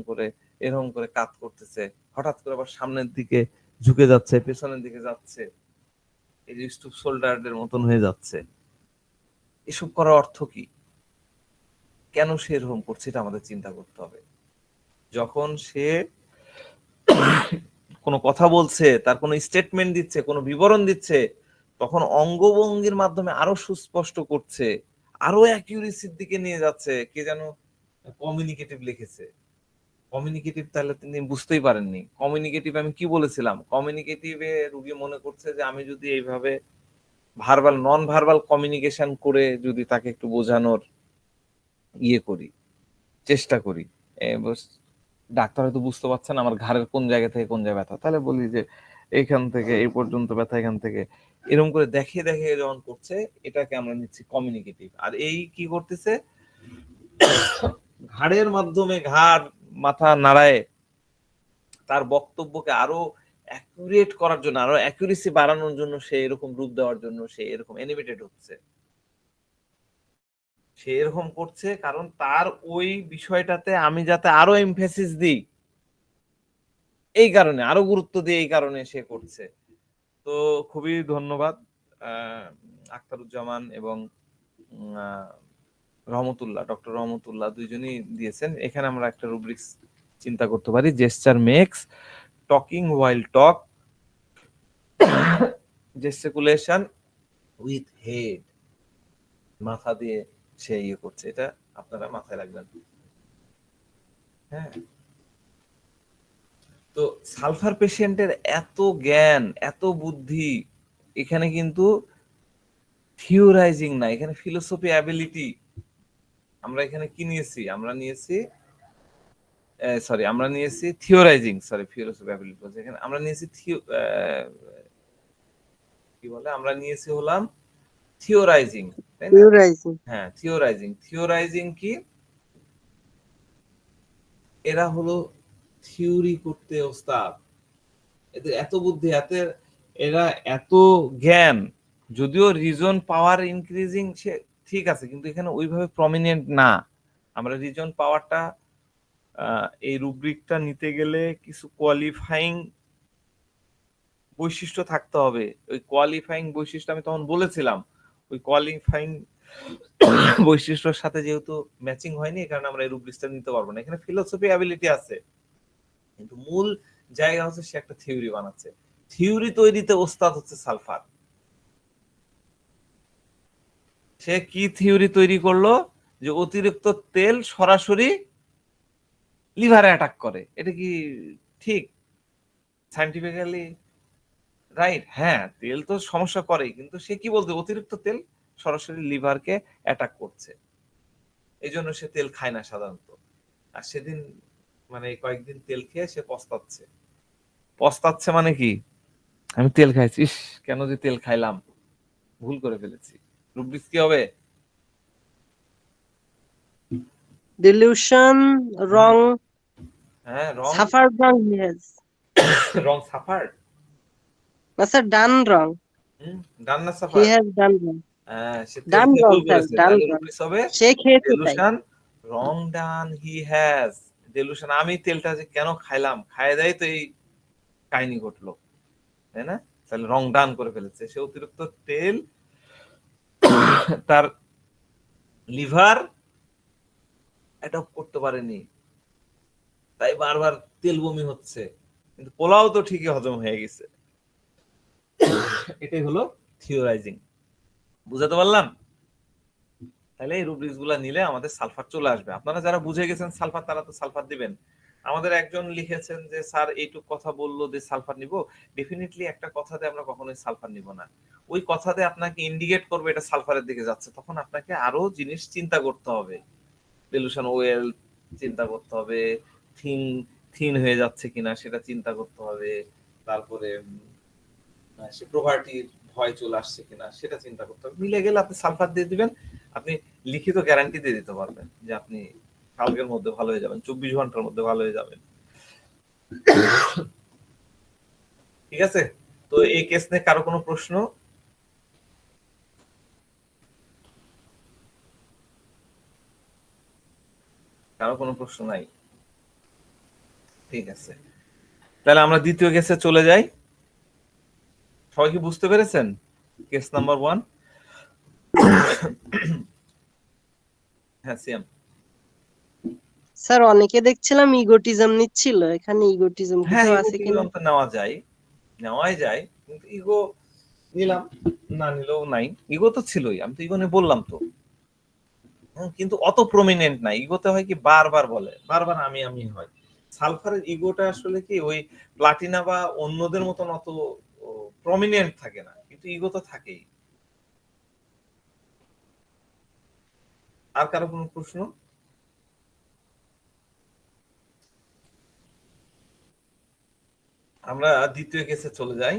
করে কাত করতেছে, হঠাৎ করে আবার সামনের দিকে ঝুঁকে যাচ্ছে, পেছনের দিকে যাচ্ছে, এই যে স্টুপ শোল্ডারের মতন হয়ে যাচ্ছে। এসব করার অর্থ কি? কেন সে এরকম করছে, এটা আমাদের চিন্তা করতে হবে। যখন সে কোনো কথা বলছে, তার কোনো স্টেটমেন্ট দিচ্ছে, কোনো বিবরণ দিচ্ছে, তখন অঙ্গভঙ্গির মাধ্যমে আরো সুস্পষ্ট করছে, আরো অ্যাকিউরেসির দিকে নিয়ে যাচ্ছে। কে যেন কমিউনিকেটিভ লিখেছে, কমিউনিকেটিভ, তাহলে তিনি বুঝতেই পারেননি। কমিউনিকেটিভ আমি কি বলেছিলাম? কমিউনিকেটিভে রুগী মনে করছে যে আমি যদি এইভাবে ভার্বাল নন ভার্বাল কমিউনিকেশন করে যদি তাকে একটু বোঝানোর ইয়ে করি, চেষ্টা করি, ডাক্তার হয়তো বুঝতে পারছেন আমার ঘাড়ের কোন জায়গা থেকে কোন জায়গায় ব্যথা, তাহলে বলি যে এখান থেকে এই পর্যন্ত ব্যথা, এখান থেকে, এরকম করে দেখিয়ে দেখিয়ে যখন করছে, এটাকে আমরা নিচ্ছি কমিউনিকেটিভ। আর এই কি করতেছে? ঘাড়ের মাধ্যমে ঘাড় মাথা নাড়ায় তার বক্তব্যকে আরো অ্যাকুরেট করার জন্য, আরো অ্যাকুরেসি বাড়ানোর জন্য, সে এরকম রূপ দেওয়ার জন্য সে এরকম অ্যানিমেটেড হচ্ছে। সে এরকম করছে কারণ তার ওই বিষয়টাতে আমি যাতে আরো এমফেসিস দিই, এই কারণে আরো গুরুত্ব দিয়ে এই কারণে সে করছে। তো খুবই ধন্যবাদ আখতারুজ্জামান এবং রহমতুল্লাহ, ডক্টর রহমতুল্লাহ দুইজনই দিয়েছেন। এখানে আমরা একটা রুব্রিক্স চিন্তা করতে পারি, gesture makes talking while talk, gesticulation with head, মাথা দিয়ে সে ইয়ে করছে, এটা আপনারা মাথায় রাখবেন। হ্যাঁ, তো সালফার পেশেন্টের এত জ্ঞান, এত বুদ্ধি, এখানে কিন্তু থিওরাইজিং না, এখানে ফিলোসফি অ্যাবিলিটি। আমরা এখানে কি নিয়েছি? আমরা নিয়েছি থিওরাইজিং, ফিলোসফি অ্যাবিলিটি বলছি এখানে। আমরা নিয়েছি কি বলে, আমরা নিয়েছি হলাম থিওরাইজিং, তাই না? থিওরাইজিং। হ্যাঁ, থিওরাইজিং কি? এরা হলো থিওরি করতে ওস্তাদ, এদের এত বুদ্ধি, এরা এত জ্ঞান। যদিও রিজন পাওয়ার ইনক্রিজিং সে ঠিক আছে, কিন্তু এখানে ওইভাবে প্রমিনেন্ট না। আমরা রিজন পাওয়ারটা এই রুব্রিকটা নিতে গেলে কিছু কোয়ালিফাইং বৈশিষ্ট্য থাকতে হবে। ওই কোয়ালিফাইং বৈশিষ্ট্য আমি তখন বলেছিলাম, ওই কোয়ালিফাইং বৈশিষ্ট্যের সাথে যেহেতু ম্যাচিং হয়নি, এই কারণে আমরা এই রুব্রিকটা নিতে পারবো না। এখানে ফিলোসফি অ্যাবিলিটি আছে, কিন্তু মূল জায়গা হচ্ছে সে একটা থিওরি বানাচ্ছে। থিওরি তৈরিতে ওস্তাদ হচ্ছে সালফার। সে কি থিওরি তৈরি করলো? যে অতিরিক্ত তেল সরাসরি লিভারে অ্যাটাক করে। এটা কি ঠিক? Scientifically right? হ্যাঁ, তেল তো সমস্যা করে, কিন্তু সে কি বলতে, অতিরিক্ত তেল সরাসরি লিভারকে অ্যাটাক করছে, এই জন্য সে তেল খায় না সাধারণত। আর সেদিন মানে কয়েকদিন তেল খেয়ে সে পস্তাচ্ছে মানে কি, আমি তেল খাইছি, ইস কেন যে তেল খাইলাম, ভুল করে ফেলেছি। রুব্রিক্স কি হবে? delusion, wrong, হ্যাঁ, রং suffered wrong he has. Wrong suffer, No, sir, done wrong. ডান না He suffer? has done wrong. হ্যাঁ, সে তেল Done খেয়ে wrong, ভুল sir, করেছে, done তাহলে wrong. রুব্রিক্স হবে সে খেয়েছে তাই। Delusion, wrong done he has. Delusion, আমি তেলটা যে কেন খাইলাম, খায় দেয় তো এই কাহিনী ঘটলো, তাই না? তাহলে রং ডান করে ফেলেছে, সে অতিরিক্ত তেল তার লিভার অ্যাডপ্ট করতে পারেনি, তাই বারবার তেল বমি হচ্ছে, কিন্তু পোলাও তো ঠিকই হজম হয়ে গেছে। এটাই হলো থিওরাইজিং। বুঝাতে পারলাম? তাহলে এই রুব্রিক্স গুলা নিলে আমাদের সালফার চলে আসবে। আপনারা যারা বুঝে গেছেন সালফার, তারা তো সালফার দিবেন। আমাদের একজন লিখেছেন যে স্যার এইটুক কথা বললো যে সালফার নিব। ডেফিনেটলি একটা কথাতে আমরা কখনোই সালফার নিব না। ওই কথাতে আপনাকে ইন্ডিকেট করবে এটা সালফারের দিকে যাচ্ছে, তখন আপনাকে আরো জিনিস চিন্তা করতে হবে। ডিলুশন ওয়েল চিন্তা করতে হবে, থিন হয়ে যাচ্ছে কিনা সেটা চিন্তা করতে হবে, তারপরে সে প্রভার্টির ভয় চলে আসছে কিনা সেটা চিন্তা করতে হবে। মিলে গেলে আপনি সালফার দিয়ে দিবেন, আপনি লিখিত গ্যারান্টি দিয়ে দিতে পারবেন যে আপনি কালকের মধ্যে ভালো হয়ে যাবেন, 24 ঘন্টার মধ্যে ভালো হয়ে যাবেন। ঠিক আছে? তো এই কেস নিয়ে কারো কোনো প্রশ্ন? কারো কোনো প্রশ্ন নাই? ঠিক আছে, তাহলে আমরা দ্বিতীয় কেসে চলে যাই। সবাই কি বুঝতে পেরেছেন? Case number 1। হ্যাঁ সিয়াম। স্যার অনেকে দেখছিলাম ইগোটিজম নিচ্ছিল, এখানে ইগোটিজম হ্যাঁ, কোথাও আছে কিনা? ইগো নেওয়াই যায়, কিন্তু ইগো নিলাম না নিলেও নাই, ইগো তো ছিলই, আমি তো ইগো নিয়ে বললাম তো। কিন্তু অত প্রমিনেন্ট নাই। ইগোতে হয় কি, বারবার বলে, বারবার আমি হয়। সালফারের ইগোটা আসলে কি ওই প্লাটিনা বা অন্যদের মতন অত প্রমিনেন্ট থাকে না, কিন্তু ইগো তো থাকেই। আর কারো কোনো প্রশ্ন? আমরা দ্বিতীয় কেসে চলে যাই।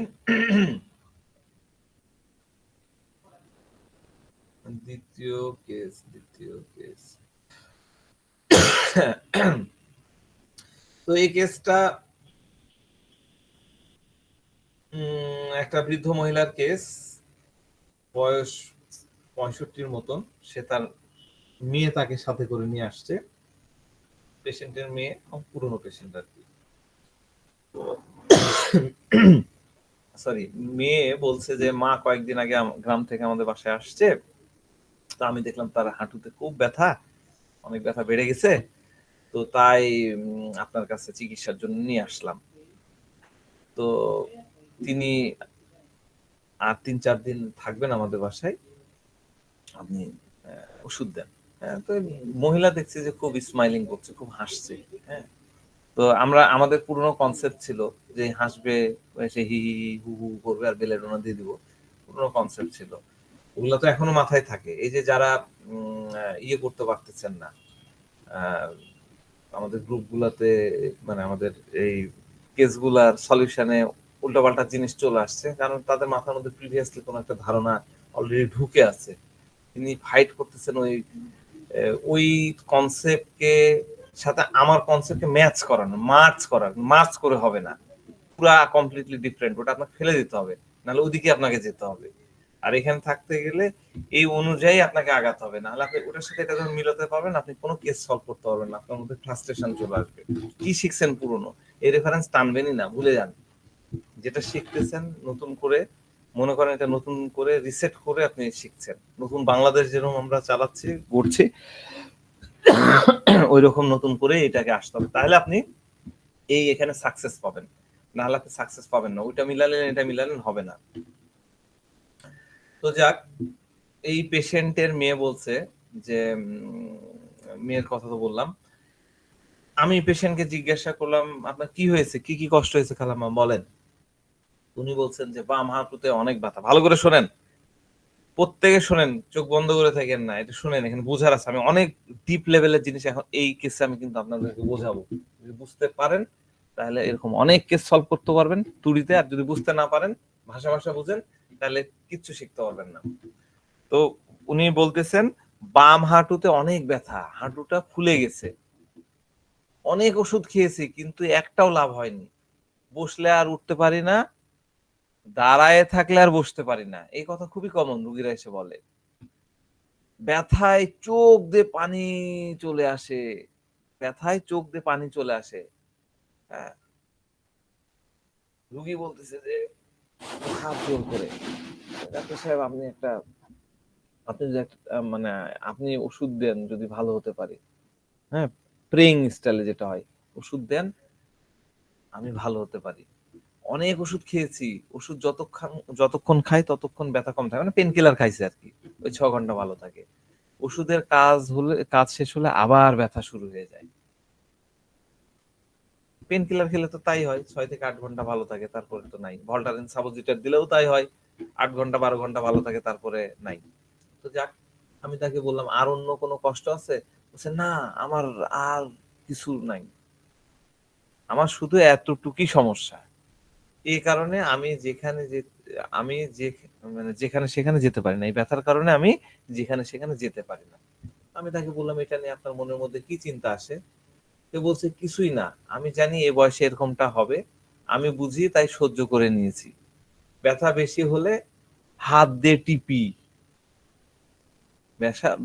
দ্বিতীয় কেস তো এই কেসটা একটা বৃদ্ধ মহিলার কেস, বয়স 65-র মতন। সে তার মেয়ে তাকে সাথে করে নিয়ে আসছে, পেশেন্টের মেয়ে, পুরনো পেশেন্ট আর কি। তো সরি, মেয়ে বলছে যে মা কয়েকদিন আগে গ্রাম থেকে আমাদের বাসায় আসছে, তো আমি দেখলাম তার হাঁটুতে খুব ব্যথা, অনেক ব্যথা বেড়ে গেছে, তো তাই আপনার কাছে চিকিৎসার জন্য নিয়ে আসলাম। তো তিনি আর ৩-৪ দিন থাকবেন আমাদের বাসায়, আপনি ওষুধ দেন। হ্যাঁ, তো মহিলা দেখছি যে খুব স্মাইলিং করছে, খুব হাসছে। হ্যাঁ, তো আমাদের পুরনো কনসেপ্ট ছিল যে হাসবে, সে হি হি হি হু হু করবে আর বেলেডোনা দিয়ে দিব, পুরনো কনসেপ্ট ছিল। ওগুলো তো এখনো মাথায় থাকে। এই যে যারা ইয়ে করতে পারতেছেন না, আমাদের গ্রুপগুলোতে, মানে আমাদের এই কেসগুলার সলিউশনে উল্টাপাল্টা জিনিস চলে আসছে, কারণ তাদের মাথার মধ্যে প্রিভিয়াসলি কোনো একটা ধারণা অলরেডি ঢুকে আছে। তিনি ফাইট করতেছেন ওই কনসেপ্টকে সাথে আমার কনসেপ্টকে ম্যাচ করানো, মার্চ করে হবে না, পুরা কমপ্লিটলি ডিফারেন্ট, ওটা আপনাকে ফেলে দিতে হবে, নাহলে ওদিকে আপনাকে যেতে হবে। আর এখানে থাকতে গেলে এই অনুযায়ী আপনাকে আগাতে হবে, নাহলে আপনি ওটার সাথে এটা যখন মিলাতে পারবেন, আপনি কোনো কেস সলভ করতে পারবেন না, আপনার মধ্যে ফ্রাস্ট্রেশন চলে আসবে। কি শিখছেন পুরনো, এই রেফারেন্স টানবেনই না, ভুলে যান। যেটা শিখতেছেন নতুন করে মনে করেন, এটা নতুন করে রিসেট করে আপনি শিখছেন। নতুন বাংলাদেশ যেরকম আমরা চালাচ্ছি, গড়ছি, ওই রকম নতুন করে এটাকে আসতে হবে, তাহলে আপনি এখানে সাকসেস পাবেন, নাহলে আপনি সাকসেস পাবেন না। ওইটা মিলালেন এটা মিলালেন হবে না। তো যাক, এই পেশেন্টের মেয়ে বলছে যে মেয়ের কথা তো বললাম, আমি পেশেন্টকে জিজ্ঞাসা করলাম আপনার কি হয়েছে, কি কি কষ্ট হয়েছে খালাম্মা বলেন। উনি বলছেন যে বাম হাঁটুতে অনেক ব্যথা। ভালো করে শোনেন, প্রত্যেকে শোনেন, চোখ বন্ধ করে থাকেন না, এটা শুনেন, এখানে বোঝার আছে। আমি অনেক ডিপ লেভেলের জিনিস এখন এই কেসে আমি কিন্তু আপনাদেরকে বোঝাবো, যদি বুঝতে পারেন তাহলে এরকম অনেক কেস সলভ করতে পারবেন তুড়িতে, আর যদি বুঝতে না পারেন, ভাষা বুঝেন, তাহলে কিচ্ছু শিখতে পারবেন না। তো উনি বলতেছেন বাম হাঁটুতে অনেক ব্যথা, হাঁটুটা ফুলে গেছে, অনেক ওষুধ খেয়েছি কিন্তু একটাও লাভ হয়নি, বসলে আর উঠতে পারি না, দাঁড়ায় থাকলে আর বসতে পারি না। এই কথা খুবই কমন রুগীরা এসে বলে। ব্যথায় চোখ দিয়ে পানি চলে আসে, ব্যথায় চোখ দিয়ে পানি চলে আসে। হ্যাঁ, রুগী বলতেছে যে হাত জোর করে, ডাক্তার সাহেব আপনি যদি মানে আপনি ওষুধ দেন যদি ভালো হতে পারি, হ্যাঁ, প্রেইং স্টাইলে যেটা হয়, ওষুধ দেন আমি ভালো হতে পারি। অনেক ওষুধ খেয়েছি, ওষুধ যতক্ষণ খাই ততক্ষণ ব্যথা কম থাকে, মানে পেন কিলার খাইছে আর কি, ওই 6 ঘন্টা ভালো থাকে। ওষুধের কাজ শেষ হলে আবার ব্যথা শুরু হয়ে যায়। পেন কিলার খেলে তো তাই হয়, 6 থেকে 8 ঘন্টা ভালো থাকে, তারপরে তো নাই। ভল্টারিন সাপোজিটর দিলেও তাই হয়, 8 ঘন্টা 12 ঘন্টা ভালো থাকে, তারপরে নাই। তো যাক, আমি তাকে বললাম আর অন্য কোনো কষ্ট আছে? বলছে না, আমার আর কিছু নাই, আমার শুধু এতটুকুই সমস্যা। এই কারণে আমি যেখানে সেখানে যেতে পারি না, এই ব্যথার কারণে আমি যেখানে সেখানে যেতে পারি না। আমি তাকে বললাম এটা নিয়ে আপনার মনের মধ্যে কি চিন্তা আসে? সে বলছে কিছুই না, আমি জানি এ বয়সে এরকমটা হবে, আমি বুঝি তাই সহ্য করে নিয়েছি। ব্যথা বেশি হলে হাত দিয়ে টিপি,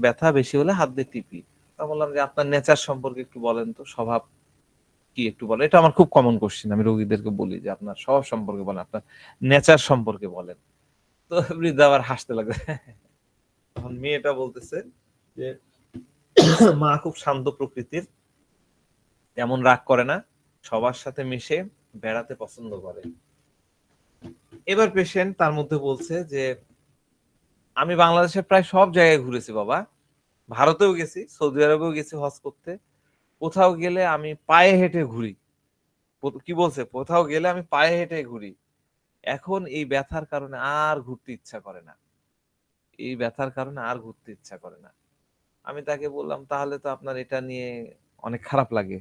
ব্যথা বেশি হলে হাত দিয়ে টিপি। তা বললাম যে আপনার নেচার সম্পর্কে একটু বলেন তো, স্বভাব কি একটু বলেন। এটা আমার খুব কমন কোশ্চেন, আমি রোগীদেরকে বলি যে আপনার স্বভাব সম্পর্কে বলেন, আপনার নেচার সম্পর্কে বলেন। তো বৃদ্ধা আবার হাসতে লাগবে। তখন মেয়েটা বলতেছে যে মা খুব শান্ত প্রকৃতির, তেমন রাগ করে না, সবার সাথে মিশে বেড়াতে পছন্দ করে। এবার পেশেন্ট তার মধ্যে বলছে যে আমি বাংলাদেশের প্রায় সব জায়গায় ঘুরেছি বাবা, ভারতেও গেছি, সৌদি আরবেও গেছি হজ করতে, কোথাও গেলে আমি পায়ে হেঁটে ঘুরি। কি বলছে, কোথাও গেলে আমি পায়ে হেঁটে ঘুরি, এখন এই ব্যথার কারণে আর ঘুরতে ইচ্ছা করে না, এই ব্যথার কারণে আর ঘুরতে ইচ্ছা করে না। আমি তাকে বললাম তাহলে তো আপনার এটা নিয়ে অনেক খারাপ লাগে,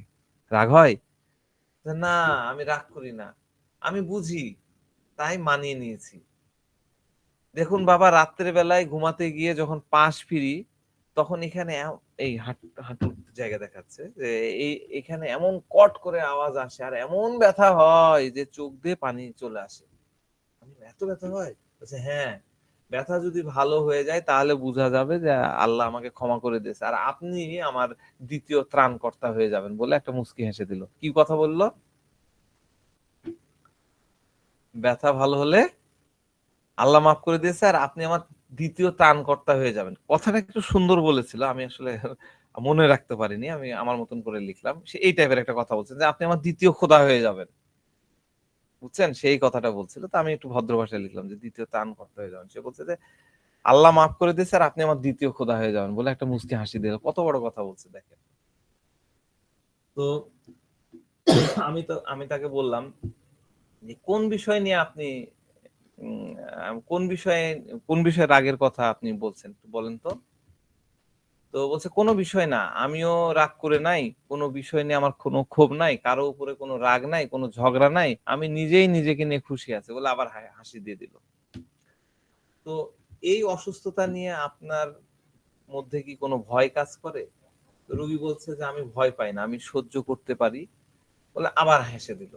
রাগ হয়? না, আমি রাগ করি না, আমি বুঝি তাই মানিয়ে নিয়েছি। দেখুন বাবা, রাত্রের বেলায় ঘুমাতে গিয়ে যখন পাশ ফিরি, তখন এখানে এই হাঁটুর জায়গা দেখাচ্ছে যে এখানে এমন কট করে আওয়াজ আসে আর এমন ব্যথা হয় যে চোখ দিয়ে পানি চলে আসে। এত ব্যথা হয়? বলছে হ্যাঁ, ব্যথা যদি ভালো হয়ে যায় তাহলে বোঝা যাবে যে আল্লাহ আমাকে ক্ষমা করে দিয়েছে, আর আপনি আমার দ্বিতীয় ত্রাণকর্তা হয়ে যাবেন, বলে একটা মুচকি হেসে দিল। কি কথা বললো? ব্যথা ভালো হলে আল্লাহ মাফ করে দিয়েছে আর আপনি আমার দ্বিতীয় ত্রাণকর্তা হয়ে যাবেন। কথাটা একটু সুন্দর বলেছিল, আমি আসলে মনে রাখতে পারিনি, আমি আমার মতন করে লিখলাম। সে এই টাইপের একটা কথা বলছেন যে আপনি আমার দ্বিতীয় খোদা হয়ে যাবেন, বুঝছেন? সেই কথাটা বলছিল। তো আমি একটু ভদ্র ভাষায় লিখলাম যে দ্বিতীয় ত্রাণকর্তা হয়ে যাবেন। সে বলছে যে আল্লাহ মাফ করে দিয়েছে আর আপনি আমার দ্বিতীয় খোদা হয়ে যাবেন, বলে একটা মুচকি হাসি দিল। কত বড় কথা বলছে দেখেন। তো আমি তাকে বললাম যে কোন বিষয় নিয়ে আপনি কোন বিষয়ে রাগের কথা আপনি বলছেন, একটু বলেন তো। তো বলছে কোনো বিষয় না, আমিও রাগ করে নাই, কোনো বিষয় নিয়ে আমার কোনো ক্ষোভ নাই, কারো উপরে কোনো রাগ নাই, কোনো ঝগড়া নাই, আমি নিজেই নিজেকে নিয়ে খুশি আছি, বলে আবার হাসি দিয়ে দিল। তো এই অসুস্থতা নিয়ে আপনার মধ্যে কি কোনো ভয় কাজ করে? রোগী বলছে যে আমি ভয় পাই না, আমি সহ্য করতে পারি, বলে আবার হেসে দিল।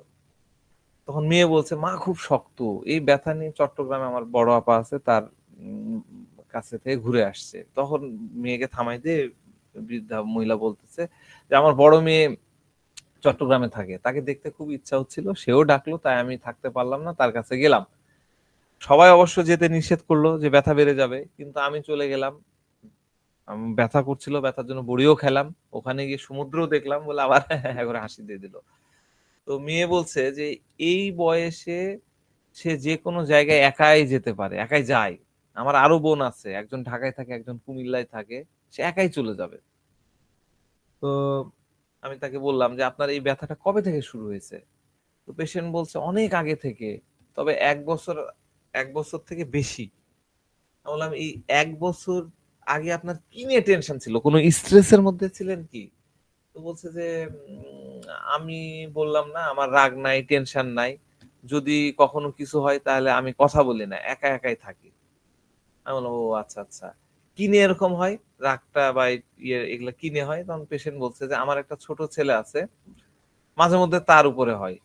তখন মেয়ে বলছে মা খুব শক্ত, এই ব্যথা নিয়ে চট্টগ্রামে আমার বড় আপা আছে, তার কাছে থেকে ঘুরে আসছে। তখন মেয়েকে থামাই দিয়ে বৃদ্ধা মহিলা বলতেছে যে আমার বড় মেয়ে চট্টগ্রামে থাকে, তাকে দেখতে খুব ইচ্ছা হচ্ছিল, সেও ডাকলো, তাই আমি থাকতে পারলাম না, তার কাছে গেলাম। সবাই অবশ্য যেতে নিষেধ করলো যে ব্যথা বেড়ে যাবে, কিন্তু আমি চলে গেলাম। ব্যথা করছিল, ব্যথার জন্য বড়িও খেলাম, ওখানে গিয়ে সমুদ্রও দেখলাম, বলে আবার করে হাসি দিয়ে দিল। তো মেয়ে বলছে যে এই বয়সে সে যে কোনো জায়গায় একাই যেতে পারে, একাই যায়। আমার আরো বোন আছে, একজন ঢাকায় থাকে, একজন কুমিল্লায় থাকে, সে একাই চলে যাবে। তো আমি তাকে বললাম যে আপনার এই ব্যথাটা কবে থেকে শুরু হয়েছে? তো পেশেন্ট বলছে অনেক আগে থেকে, তবে 1 বছর থেকে বেশি। আমি বললাম এই 1 বছর আগে আপনার কি নিয়ে টেনশন ছিল, কোনো স্ট্রেসের মধ্যে ছিলেন কি? তো বলছে যে আমি বললাম না আমার রাগ নাই, টেনশন নাই, যদি কখনো কিছু হয় তাহলে আমি কথা বলি না, একা একাই থাকি। আমি বললাম ও আচ্ছা আচ্ছা, কি নিয়ে এরকম হয় রাগটা বা এগুলা কি নিয়ে হয়? তখন পেশেন্ট বলছে যে আমার একটা ছোট ছেলে আছে, মাঝে মধ্যে তার উপরে হয়,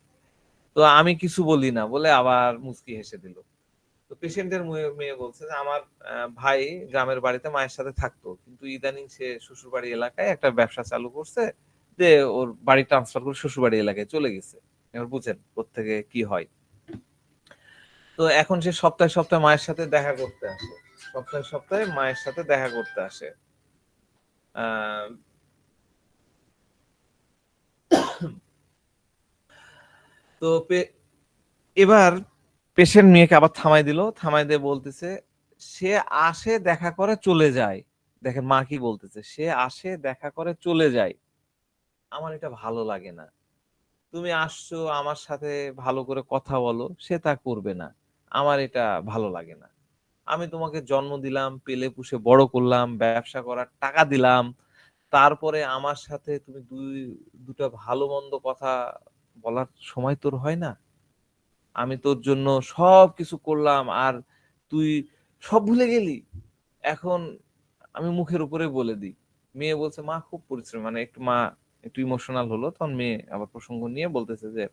তো আমি কিছু বলি না, বলে আবার মুচকি হেসে দিল। তো পেশেন্টের মেয়ে বলছে যে আমার ভাই গ্রামের বাড়িতে মায়ের সাথে থাকতো, কিন্তু ইদানিং সে শ্বশুর বাড়ি এলাকায় একটা ব্যবসা চালু করছে, যে ওর বাড়ি ট্রান্সফার করে শ্বশুর বাড়ি এলাকায় চলে গেছে। এবার বুঝেন কোত্থেকে কি হয়। তো এখন সে সপ্তাহে সপ্তাহে মায়ের সাথে দেখা করতে আসে, সপ্তাহে সপ্তাহে মায়ের সাথে দেখা করতে আসে। আহ তো এবার পেশেন্ট মেয়েকে আবার থামাই দিল, থামাই দিয়ে বলতেছে সে আসে দেখা করে চলে যায়। দেখেন মা কি বলতেছে, সে আসে দেখা করে চলে যায়, আমার এটা ভালো লাগে না। তুমি আসছো আমার সাথে ভালো করে কথা বলো, সে তা করবে না, আমার এটা ভালো লাগে না। আমি তোমাকে জন্ম দিলাম, পেলে পুষে বড় করলাম, ব্যবসা করার টাকা দিলাম, তারপরে আমার সাথে তুমি দুটা ভালো মন্দ কথা বলার সময় তোর হয় না? আমি তোর জন্য সব কিছু করলাম আর তুই সব ভুলে গেলি। এখন আমি মুখের উপরে বলে দিই। মেয়ে বলছে মা খুব পরিশ্রম, মানে মা একটু ইমোশনাল হলো, তখন মেয়ে আবার প্রসঙ্গ নিয়ে বলতেছে যে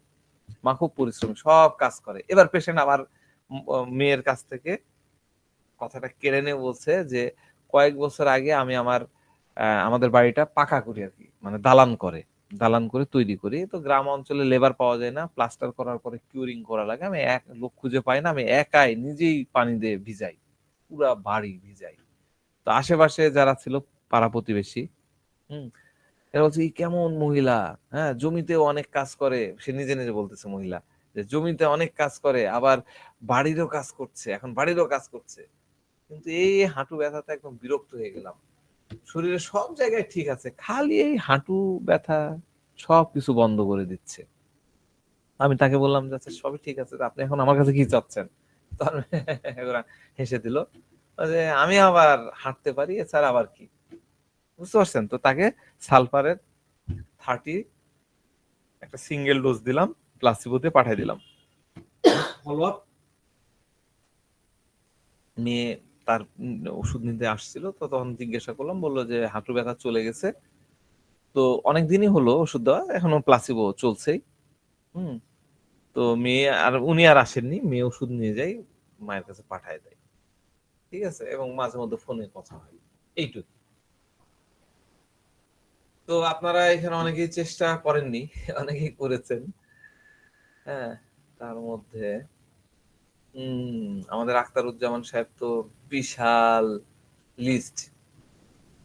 মা খুব পরিশ্রমী, সব কাজ করে। এবার পেশেন্ট আবার মেয়ের কাছ থেকে কথাটা কেড়ে নিয়ে বলছে যে কয়েক বছর আগে আমি আমাদের বাড়িটা পাকা করি আর কি, মানে দালান করে তৈরি করি। তো গ্রাম অঞ্চলে লেবার পাওয়া যায় না, প্লাস্টার করার পরে কিউরিং করা লাগে, আমি এক লোক খুঁজে পাই না, আমি একাই নিজেই পানি দিয়ে ভিজাই, পুরা বাড়ি ভিজাই। তো আশেপাশে যারা ছিল পাড়া প্রতিবেশী, হম, এরা বলছে এই কেমন মহিলা, হ্যাঁ জমিতেও অনেক কাজ করে, সে নিজে নিজে বলতেছে মহিলা, যে জমিতে অনেক কাজ করে, আবার বাড়িরও কাজ করছে, এখন বাড়িরও কাজ করছে। কিন্তু এই হাঁটু ব্যথাতে একদম বিরক্ত হয়ে গেলাম, শরীরের সব জায়গায় ঠিক আছে, খালি এই হাঁটু ব্যথা সবকিছু বন্ধ করে দিচ্ছে। আমি তাকে বললাম যে আচ্ছা সবই ঠিক আছে, তো আপনি এখন আমার কাছে কি চাচ্ছেন? তখন ওরা হেসে দিল যে আমি আবার হাঁটতে পারি, এছাড়া আবার কি। বুঝতে পারছেন? তো তাকে সালফারের 30 একটা সিঙ্গেল ডোজ দিলাম, প্লাসিবোতে পাঠিয়ে দিলাম। ফলো আপ নিয়ে তার ওষুধ নিতে আসছিল, তো তখন জিজ্ঞাসা করলাম, বললো যে হাঁটু ব্যথা চলে গেছে। তো অনেক দিনই হলো ওষুধ দেওয়া, এখনো প্লাসিবো চলছেই। হুম। তো মেয়ে আর উনি আর আসেননি, মেয়ে ওষুধ নিয়ে যাই, মায়ের কাছে পাঠায় দেয়, ঠিক আছে, এবং মাঝে মধ্যে ফোনে কথা হয়, এইটুকু। তো আপনারা এখানে অনেকেই চেষ্টা করেননি, অনেকেই করেছেন। হ্যাঁ, তার মধ্যে আমাদের আখতারুজ্জামান সাহেব তো বিশাল লিস্ট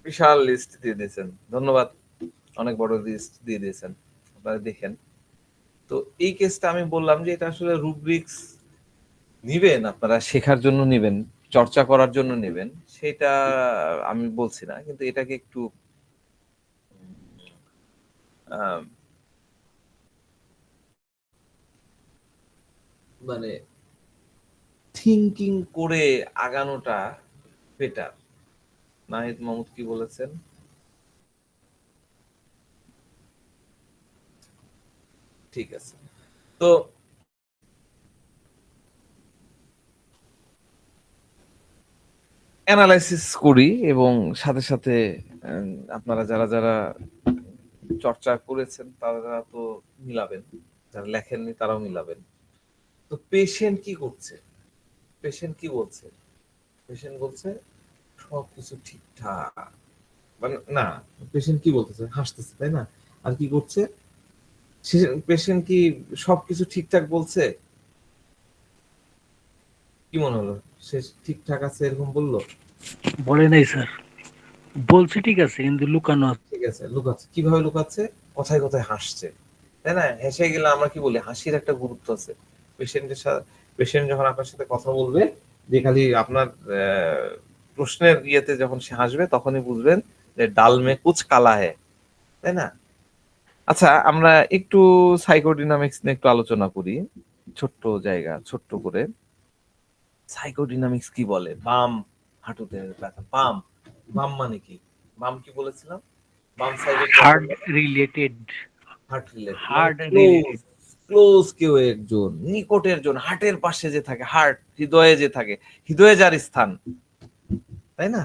বিশাল লিস্ট দিয়ে দিয়েছেন, ধন্যবাদ। অনেক বড় লিস্ট দিয়ে দিয়েছেন, আপনারা দেখেন। তো এই কেসটা আমি বললাম যে এটা আসলে রুব্রিক্স নিবেন, আপনারা শেখার জন্য নিবেন, চর্চা করার জন্য নেবেন, সেটা আমি বলছি না, কিন্তু এটাকে একটু মানে থিঙ্কিং করে আগানোটা বেটার। নাহিদ মাহমুদ কি বলেছেন? ঠিক আছে, তো অ্যানালাইসিস করি এবং সাথে সাথে আপনারা যারা যারা চর্চা করেছেন তারা তো মিলাবেন, যারা লেখেননি তারাও মিলাবেন। তো পেশেন্ট কি করছে, পেশেন্ট কি বলছে? পেশেন্ট বলছে সবকিছু ঠিকঠাক, মানে না, পেশেন্ট কি বলতেছে? হাসতেছে, তাই না? আর কি করছে পেশেন্ট? কি সবকিছু ঠিকঠাক বলছে? কি মনে হলো, সে ঠিকঠাক আছে এরকম বললো? বলে নাই স্যার, বলছে ঠিক আছে কিন্তু লুকানো আছে। ঠিক আছে, লুকাচ্ছে। কিভাবে লুকাচ্ছে? কথায় কথায় হাসছে, তাই না? হেসে গেলে আমরা কি বলি? হাসির একটা গুরুত্ব আছে। পেশেন্টের সাথে, পেশেন্ট যখন আপনার সাথে কথা বলবে, যে খালি আপনার প্রশ্নের ইয়েতে যখন সে হাসবে, তখনই বুঝবেন যে ডাল মে কুচ কালা হে, তাই না? আচ্ছা, আমরা একটু সাইকোডিনামিক্স নিয়ে একটু আলোচনা করি, ছোট্ট জায়গা, ছোট্ট করে। সাইকোডিনামিক্স কি বলে? বাম হাঁটুতে ব্যথা, বাম, বাম মানে কি? বাম কি বলেছিলাম? বাম সাইডে হার্ড রিলেটেড, হার্ট রিলেটেড, মানে হার্ড ক্লোজ, রিলেটেড। ক্লোজ কেউ একজন, নিকটের জন, হার্টের পাশে যে থাকে, হার্ট হৃদয়ে যে থাকে, হৃদয়ে যার স্থান, তাই না?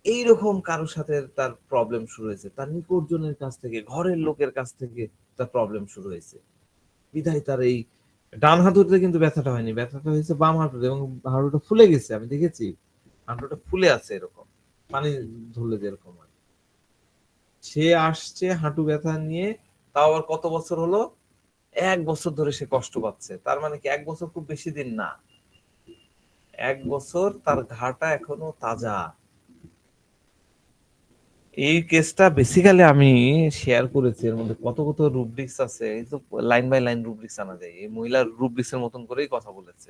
এইরকম কারোর সাথে তার প্রবলেম শুরু হয়েছে, তার নিকটজনের কাছ থেকে, ঘরের লোকের কাছ থেকে তার প্রবলেম শুরু হয়েছে, বিধায় তার এই ডান হাঁটুতে কিন্তু ব্যথাটা হয়নি, ব্যথাটা হয়েছে বাম হাঁটুতে, এবং হাঁটুটা ফুলে গেছে, আমি দেখেছি হাঁটুটা ফুলে আছে এরকম, পানি ধরলে যেরকম হয়। সে আসছে হাঁটু ব্যথা নিয়ে, তাও আবার কত বছর হলো? 1 বছর ধরে সে কষ্ট পাচ্ছে। তার মানে কি 1 বছর খুব বেশি দিন না, 1 বছর তার ঘাটা এখনো তাজা। এই কেসটা বেসিক্যালি আমি শেয়ার করেছি, এর মধ্যে কত কত রুব্রিক্স আছে, এই তো লাইন বাই লাইন রুব্রিক্স আনা যায়। এই মহিলা রুব্রিক্স এর মতন করেই কথা বলেছে।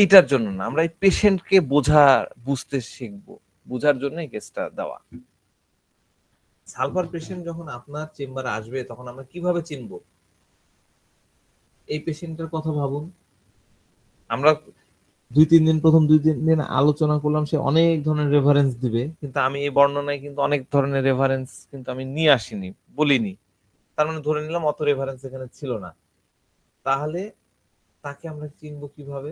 এটার জন্য না, আমরা এই পেশেন্টকে বুঝতে শিখবো, বুঝার জন্য এই কেসটা দেওয়া। সালফার পেশেন্ট যখন আপনার চেম্বারে আসবে, তখন আমরা কিভাবে চিনবো? এই পেশেন্টের কথা ভাবুন। আমরা 2-3 দিন, প্রথম 2-3 দিন আলোচনা করলাম, সে অনেক ধরনের রেফারেন্স দিবে, কিন্তু আমি এই বর্ণনায় কিন্তু অনেক ধরনের রেফারেন্স কিন্তু আমি নিয়ে আসিনি, বলিনি। তার মানে ধরে নিলাম অত রেফারেন্স এখানে ছিল না। তাহলে তাকে আমরা চিনবো কিভাবে?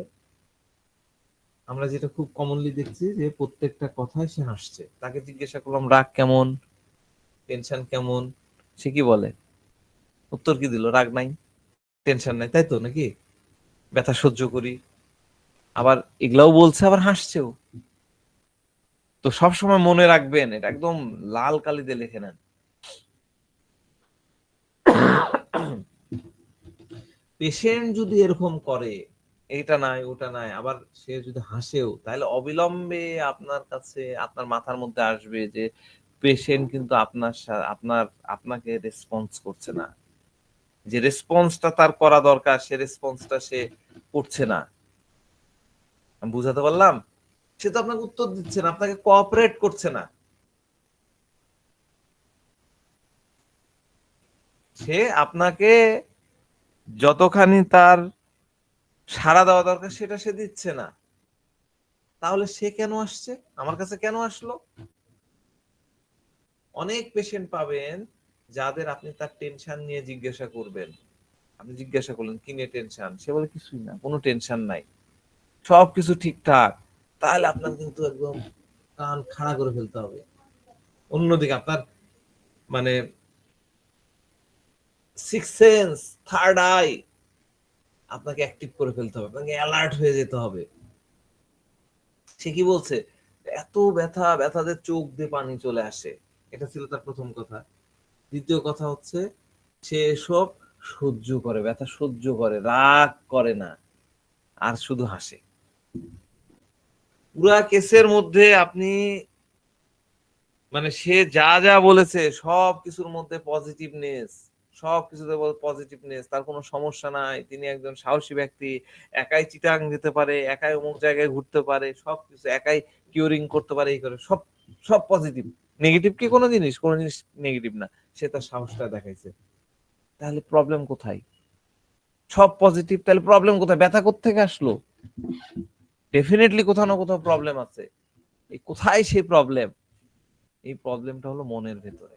আমরা যেটা খুব কমনলি দেখছি যে প্রত্যেকটা কথায় সে হাসছে। তাকে জিজ্ঞাসা করলাম রাগ কেমন, টেনশন কেমন, সে কি বলে? উত্তর কি দিল? রাগ নাই, টেনশন নাই, তাই তো নাকি? ব্যথা সহ্য করি, আবার এগুলাও বলছে, আবার হাসছেও। তো সবসময় মনে রাখবেন, এটা একদম লাল কালি দিয়ে লিখে নেন। পেশেন্ট যদি এরকম করে, এটা নাই ওটা নাই, আবার সে যদি হাসেও, তাহলে অবিলম্বে আপনার কাছে, আপনার মাথার মধ্যে আসবে যে পেশেন্ট কিন্তু আপনাকে রেসপন্স করছে না, যে রেসপন্সটা তার করা দরকার সে রেসপন্সটা সে করছে না। আমি বুঝাতে পারলাম? সে তো আপনাকে উত্তর দিচ্ছে না, আপনাকে কোঅপারেট করছে না। সে আপনাকে যতখানি তার সাড়া দেওয়া দরকার সেটা সে দিচ্ছে না। তাহলে সে কেন আসছে, আমার কাছে কেন আসলো? অনেক পেশেন্ট পাবেন যাদের আপনি তার টেনশন নিয়ে জিজ্ঞাসা করবেন, আপনি জিজ্ঞাসা করলেন কি নিয়ে টেনশন, সে বলে কিছুই না, কোনো টেনশন নাই, সবকিছু ঠিকঠাক। তাহলে আপনার কিন্তু একদম কান খাড়া করে ফেলতে হবে। অন্যদিকে আপনার মানে সিক্স সেন্স, থার্ড আই আপনাকে অ্যাক্টিভ করে ফেলতে হবে, আপনাকে অ্যালার্ট হয়ে যেতে হবে। সে কি বলছে? এত ব্যথা, ব্যথাদের চোখ দিয়ে পানি চলে আসে, এটা ছিল তার প্রথম কথা। দ্বিতীয় কথা হচ্ছে সে সব সহ্য করে, ব্যথা সহ্য করে, রাগ করে না। আর শুধু হাসে। পুরা কেসের মধ্যে আপনি মানে সে যা যা বলেছে সব কিছুর মধ্যে পজিটিভনেস, সব কিছুতে পজিটিভনেস, তার কোনো সমস্যা নাই, তিনি একজন সাহসী ব্যক্তি, একাই চিটাং যেতে পারে, একাই অমুক জায়গায় ঘুরতে পারে, সবকিছু একাই কিউরিং করতে পারে, এই করে সব সব পজিটিভ। নেগেটিভ কি কোনো জিনিস? কোনো জিনিস নেগেটিভ না, সে তার সাহসটা দেখাইছে। তাহলে প্রবলেম কোথায়? সব পজিটিভ, তাহলে প্রবলেম কোথায়? ব্যথা কোত্থেকে আসলো? ডেফিনেটলি কোথাও না কোথাও প্রবলেম আছে। এই কোথায় সেই প্রবলেম? এই প্রবলেমটা হলো মনের ভেতরে,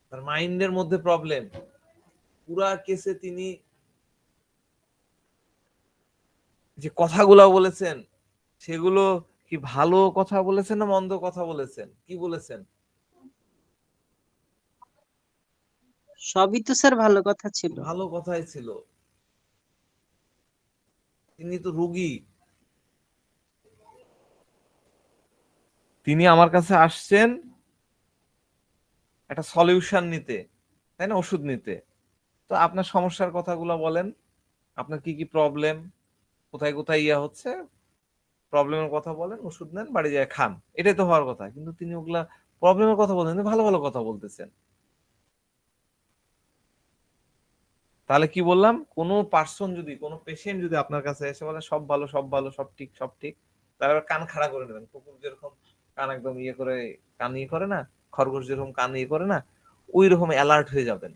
তার মাইন্ডের মধ্যে প্রবলেম। পুরা কেসে তিনি যে কথাগুলো বলেছেন সেগুলো কি ভালো কথা বলেছেন না মন্দ কথা বলেছেন? কি বলেছেন? সবই তো স্যার ভালো কথা ছিল। ভালো কথাই ছিল। তিনি তো রোগী, তিনি আমার কাছে আসছেন একটা সলিউশন নিতে, তাই না, ওষুধ নিতে। তো আপনার সমস্যার কথাগুলো বলেন, আপনার কি কি প্রবলেম, কোথায় কোথায় ইয়া হচ্ছে, প্রবলেমের কথা বলেন, ওষুধ নেন, বাড়ি যায় খান, এটাই তো হওয়ার কথা। কিন্তু তিনি ওগুলা প্রবলেমের কথা বলতেন, ভালো ভালো কথা বলতেছেন। তাহলে কি বললাম, কোন পার্সন যদি, কোন পেশেন্ট যদি আপনার কাছে এসে বলে সব ভালো সব ভালো সব ঠিক সব ঠিক, তাহলে কান খাড়া করে নেবেন। কুকুর যেরকম কান একদম ইয়ে করে, কান ইয়ে করে না, খরগোশ যেরকম কান ইয়ে করে না, ওই রকম অ্যালার্ট হয়ে যাবেন।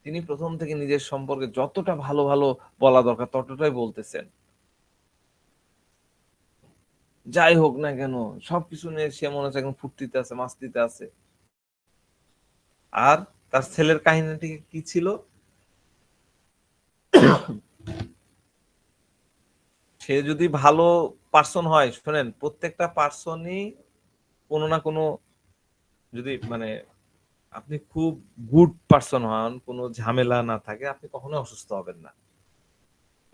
তিনি প্রথম থেকে নিজের সম্পর্কে যতটা ভালো ভালো বলা দরকার ততটাই বলতেছেন। যাই হোক না কেন সবকিছু নিয়ে সে মনে হচ্ছে একদম ফুর্তিতে আছে, মাস্তিতে আছে। আর তার ছেলের কাহিনীটি কি ছিল? সে যদি ভালো পার্সন হয়, শোনেন, প্রত্যেকটা পার্সনই কোনো না কোনো, যদি মানে আপনি খুব গুড পার্সন হন, কোনো ঝামেলা না থাকে, আপনি কখনো অসুস্থ হবেন না।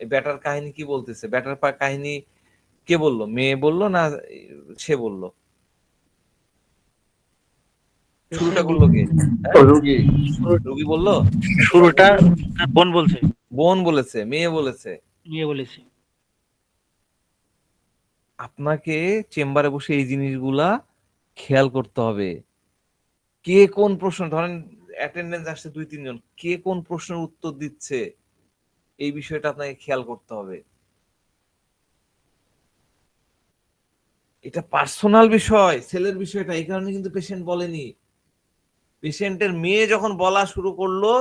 এই ব্যাটার কাহিনী কি বলতেছে? ব্যাটার কাহিনী কে বললো? মেয়ে বললো না সে বললো? শুরুটা করলো কে? রুগী বললো? শুরুটা বোন বলছে, বোন বলেছে? মেয়ে বলেছে? নিয়ে বলেছে। আপনাকে চেম্বারে বসে এই জিনিসগুলা খেয়াল করতে হবে। কে কোন প্রশ্ন, ধরেন অ্যাটেন্ডেন্স আসছে 2-3 জন, কে কোন প্রশ্নের উত্তর দিচ্ছে, এই বিষয়টা আপনাকে খেয়াল করতে হবে। এটা পার্সোনাল বিষয়, ছেলের বিষয়টা, এই কারণে কিন্তু পেশেন্ট বলেনি। পেশেন্টের মেয়ে যখন বলা শুরু করলো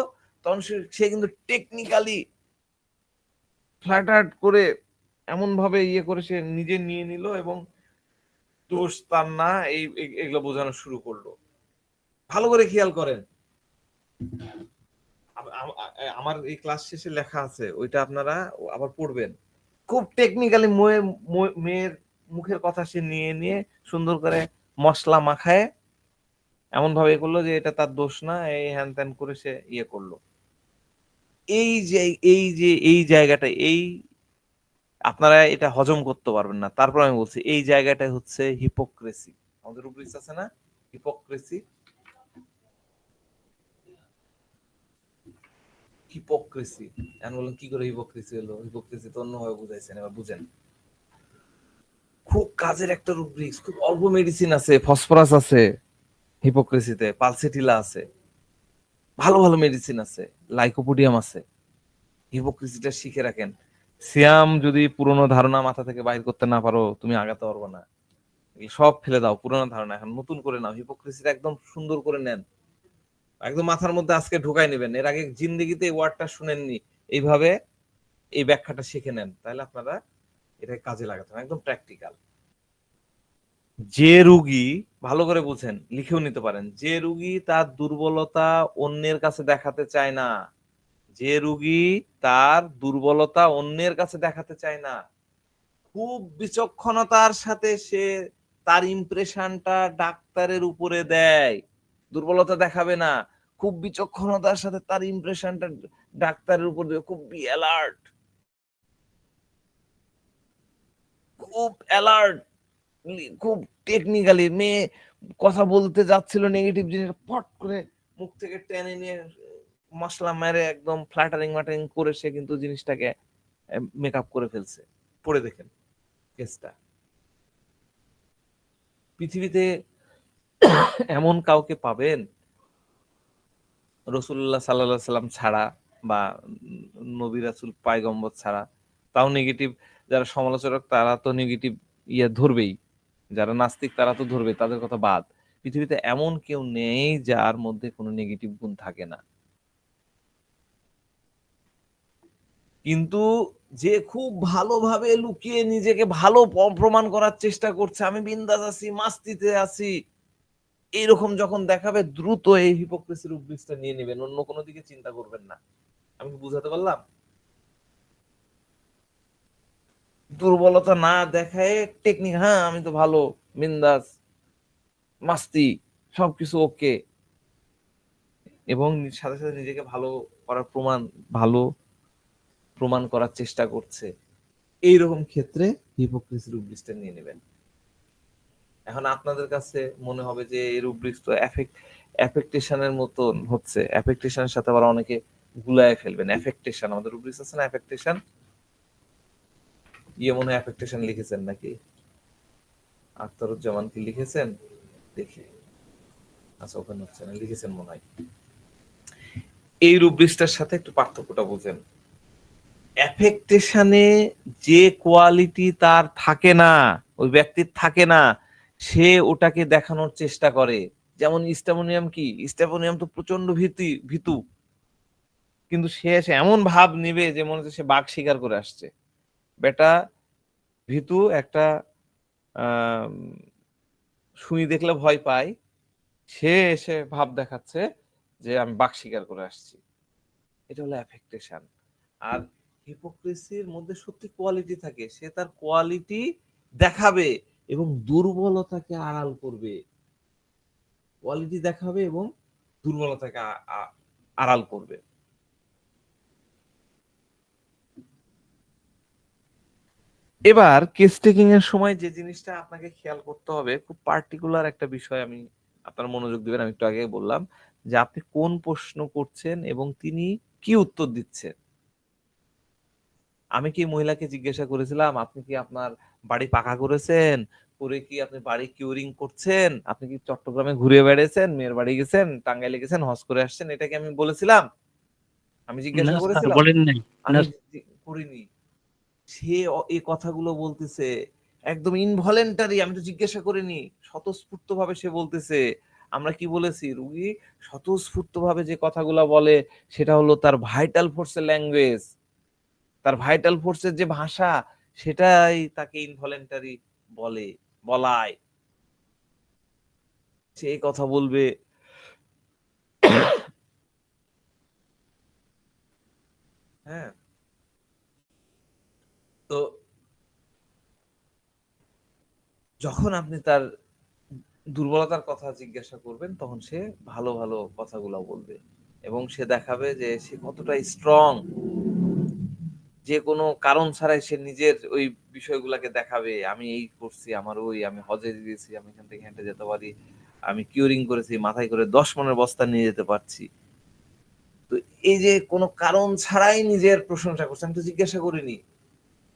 তখন সে কিন্তু টেকনিক্যালি ফ্ল্যাট করে এমন ভাবে ইয়ে করে সে নিজে নিয়ে নিল এবং দোষ তার না, এগুলো বোঝানো শুরু করলো। ভালো করে খেয়াল করেন, আমার এই ক্লাস শেষে লেখা আছে, ওইটা আপনারা আবার পড়বেন। খুব টেকনিক্যালি মেয়ের মুখের কথা সে নিয়ে নিয়ে সুন্দর করে মশলা মাখায় এমন ভাবে করলো যে এটা তার দোষ না, এই হ্যান ত্যান করে সে ইয়ে করলো। এই জায়গাটা, এই আপনারা এটা হজম করতে পারবেন না। তারপর আমি বলছি এই জায়গাটা হচ্ছে হিপোক্রেসি। আমাদের রুব্রিক্স আছে না, হিপোক্রেসি। হিপোক্রেসি এখন বললাম কি করে হিপোক্রেসি হলো? হিপোক্রেসি তো অন্যভাবে বুঝাইছেন, এবার বুঝেন। খুব কাজের একটা রুব্রিক্স, খুব অল্প মেডিসিন আছে, ফসফরাস আছে হিপোক্রেসিতে, পালসেটিলা আছে, ভালো ভালো মেডিসিন আছে, লাইকোপোডিয়াম আছে। হিপোক্রেসিটা শিখে রাখেন। সিয়াম যদি পুরনো ধারণা মাথা থেকে বাইর করতে না পারো, তুমি আগাতে পারবে না। সব ফেলে দাও, পুরনো ধারণা এখন নতুন করে নাও। হিপোক্রেসিটা একদম সুন্দর করে নেন, একদম মাথার মধ্যে আজকে ঢুকাই নেবেন। এর আগে জিন্দেগিতে এই ওয়ার্ডটা শুনেননি, এইভাবে এই ব্যাখ্যাটা শিখে নেন, তাহলে আপনারা এটা কাজে লাগাতে হবে, একদম প্র্যাকটিক্যাল। যে রুগী, ভালো করে বুঝেন, লিখেও নিতে পারেন, যে রুগী তার দুর্বলতা অন্যের কাছে দেখাতে চায় না, যে রুগী তার দুর্বলতা অন্যের কাছে দেখাতে চায় না, খুব বিচক্ষণতার সাথে সে তার ইমপ্রেশনটা ডাক্তারের উপরে দেয়, দুর্বলতা দেখাবে না, খুব বিচক্ষণতার সাথে তার ইমপ্রেশনটা ডাক্তারের উপর দেবে, খুব অ্যালার্ট, খুব অ্যালার্ট, খুব টেকনিক্যালি। মেয়ে কথা বলতে যাচ্ছিল নেগেটিভ জিনিস, ফট করে মুখ থেকে টেনে নিয়ে মশলা মেরে একদম ফ্ল্যাটারিং ম্যাটারিং করে সে কিন্তু জিনিসটাকে মেকআপ করে ফেলছে। পড়ে দেখেন কেসটা। পৃথিবীতে এমন কাউকে পাবেন রাসূলুল্লাহ সাল্লাল্লাহু আলাইহি সাল্লাম ছাড়া বা নবী রাসূল পয়গম্বর ছাড়া, তাও নেগেটিভ যারা সমালোচক তারা তো নেগেটিভ ধরবেই, যারা নাস্তিক তারা তো ধরবে, তাদের কথা বাদ। পৃথিবীতে এমন কেউ নেই যার মধ্যে কোনো নেগেটিভ গুণ থাকে না। কিন্তু যে খুব ভালোভাবে লুকিয়ে নিজেকে ভালো প্রমাণ করার চেষ্টা করছে, আমি বিন্দাস আছি, মাস্তিতে আছি, এইরকম যখন দেখাবে দ্রুত এই হিপোক্রেসির উপবৃষ্টা নিয়ে নেবেন, অন্য কোনো দিকে চিন্তা করবেন না। আমি কি বুঝাতে পারলাম? দুর্বলতা না দেখায় টেকনিক, হ্যাঁ আমি তো ভালো, বিন্দাস, মাস্তি, সবকিছু ওকে, এবং সাথে সাথে নিজেকে ভালো করার প্রমাণ করার চেষ্টা করছে, এইরকম ক্ষেত্রে হিপোক্রেসির উপবৃষ্টা নিয়ে নেবেন। এখন আপনাদের কাছে মনে হবে যে এর উপবৃষ্ট অ্যাফেক্টেশনের মতন হচ্ছে, অ্যাফেক্টেশনের সাথে আবার অনেকে গুলায় ফেলবেন। অ্যাফেক্টেশন, আমাদের উপবৃষ্ট আছে না অ্যাফেক্টেশন, মনে হয় অ্যাফেক্টেশন লিখেছেন নাকি? আখতারুজ্জামান কি লিখেছেন? দেখি, আচ্ছা ওখানে হচ্ছে না, লিখেছেন মনে হয়। এই রুব্রিক্সটার সাথে একটু পার্থক্যটা বুঝেন। অ্যাফেক্টেশনে যে কোয়ালিটি তার থাকে না, ওই ব্যক্তির থাকে না, সে ওটাকে দেখানোর চেষ্টা করে। যেমন স্ট্যাপোনিয়াম, কি স্ট্যাপোনিয়াম তো প্রচন্ড ভীতু, কিন্তু সে এমন ভাব নেবে যে মনে হচ্ছে সে বাঘ শিকার করে আসছে। বেটা ভীতু একটা শুনি দেখলে ভয় পায়, সে এসে ভাব দেখাচ্ছে যে আমি বাঘ শিকার করে আসছি। এটা হলো অ্যাফেক্টেশন। আর হিপোক্রেসির মধ্যে সত্যি কোয়ালিটি থাকে, সে তার কোয়ালিটি দেখাবে এবং দুর্বলতাকে আড়াল করবে। কোয়ালিটি দেখাবে এবং দুর্বলতাকে আড়াল করবে। এবার কেস টেকিং এর সময় যে জিনিসটা আপনাকে খেয়াল করতে হবে, খুব পার্টিকুলার একটা বিষয়, আমি আপনার মনোযোগ দিবেন। আমি একটু আগে বললাম যে আপনি কোন প্রশ্ন করছেন এবং তিনি কি উত্তর দিচ্ছেন। আমি কি মহিলাকে জিজ্ঞাসা করেছিলাম আপনি কি আপনার বাড়ি পাকা করেছেন, করে কি আপনি বাড়ি কিউরিং করছেন, আপনি কি চট্টগ্রামে ঘুরে বেড়েছেন, মেয়ের বাড়ি গেছেন, টাঙ্গাইলে গেছেন, হজ করে আসছেন, এটা কি আমি বলেছিলাম? আমি জিজ্ঞাসা করেছিলাম? বলেন নাই। আমি করিনি। সে এই কথাগুলো বলতেছে একদম ইনভলেন্টারি, আমি তো জিজ্ঞাসা করিনি, স্বতঃস্ফূর্ত ভাবে সে বলতেছে। আমরা কি বলেছি, রুগী স্বতঃস্ফূর্ত ভাবে যে কথাগুলো বলে সেটা হলো তার ভাইটাল ফোর্সের ল্যাঙ্গুয়েজ, তার ভাইটাল ফোর্সের যে ভাষা, সেটাই তাকে ইনভলেন্টারি বলায়। সে কথা বলবে, হ্যাঁ। তো যখন আপনি তার দুর্বলতার কথা জিজ্ঞাসা করবেন, তখন সে ভালো ভালো কথাগুলো বলবে এবং সে দেখাবে যে সে কতটা স্ট্রং। যে কোনো কারণ ছাড়াই সে নিজের ওই বিষয়গুলোকে দেখাবে, আমি এই করছি, আমার ওই, আমি হজে দিয়েছি, আমি এখান থেকে হেঁটে যেতে পারি, আমি কিউরিং করেছি, মাথায় করে 10 মনের বস্তা নিয়ে যেতে পারছি। তো এই যে কোনো কারণ ছাড়াই নিজের প্রশংসা করছে, আমি তো জিজ্ঞাসা করিনি।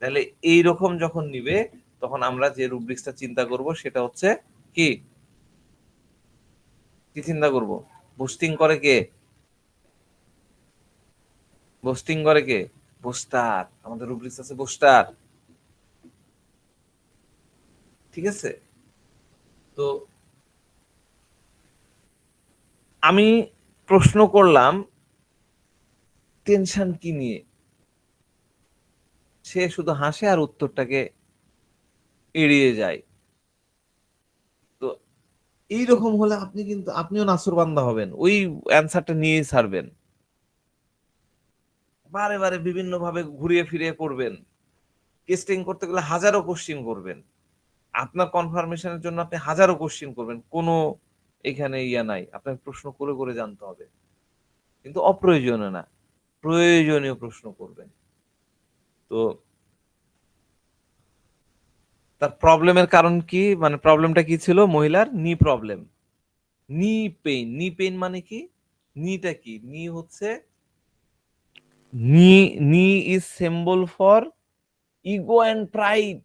তাহলে এইরকম যখন নিবে, তখন আমরা যে রুব্রিক্সটা চিন্তা করব সেটা হচ্ছে কি চিন্তা করব, বুস্টিং করে কে? বুস্টিং করে কে? বুস্টার। আমাদের রুব্রিক্স আছে বুস্টার, ঠিক আছে? তো আমি প্রশ্ন করলাম টেনশন কি নিয়ে, সে শুধু হাসে আর উত্তরটাকে এড়িয়ে যায়। তো এইরকম হলে আপনিও নাসুরবান্দা হবেন, ওই অ্যান্সারটা নিয়েই ছাড়বেন, বারে বারে বিভিন্ন ভাবে ঘুরিয়ে ফিরিয়ে করবেন। টেস্টিং করতে গেলে হাজারো কোশ্চিন করবেন, আপনার কনফার্মেশনের জন্য আপনি হাজারো কোশ্চিন করবেন, কোনো এখানে নাই, আপনাকে প্রশ্ন করে করে জানতে হবে, কিন্তু অপ্রয়োজনীয় না, প্রয়োজনীয় প্রশ্ন করবেন। তো তার প্রবলেমের কারণ কি, মানে প্রবলেমটা কি ছিল মহিলার? নি প্রবলেম, নি পেইন। নি পেইন মানে কি? নিটা কি? নি হচ্ছে নি is symbol for ego and pride.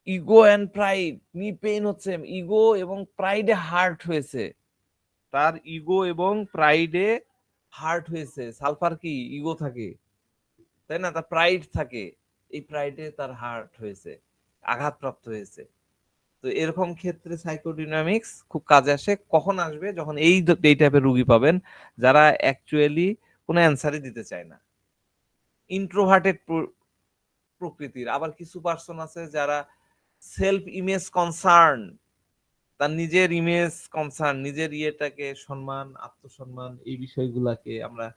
Ego and pride, নি পেইন হচ্ছে ইগো এবং প্রাইডে হার্ট হয়েছে, তার ইগো এবং প্রাইডে হার্ট হয়েছে। সালফার কি ইগো থাকে তাই না, তার প্রাইড থাকে, এই প্রাইডে তার হার্ট হয়েছে, আঘাতপ্রাপ্ত হয়েছে। তো এরকম ক্ষেত্রে সাইকোডিনামিক্স খুব কাজে আসে। কখন আসবে? যখন এই টাইপের রুগী পাবেন যারা অ্যাকচুয়ালি কোনো অ্যান্সারই দিতে চায় না, ইন্ট্রোভার্টেড প্রকৃতির। আবার কিছু পার্সন আছে যারা সেলফ ইমেজ কনসার্ন, তার নিজের ইমেজ কনসার্ন, নিজের ইয়েটাকে সম্মান, আত্মসম্মান, এই বিষয়গুলাকে আমরা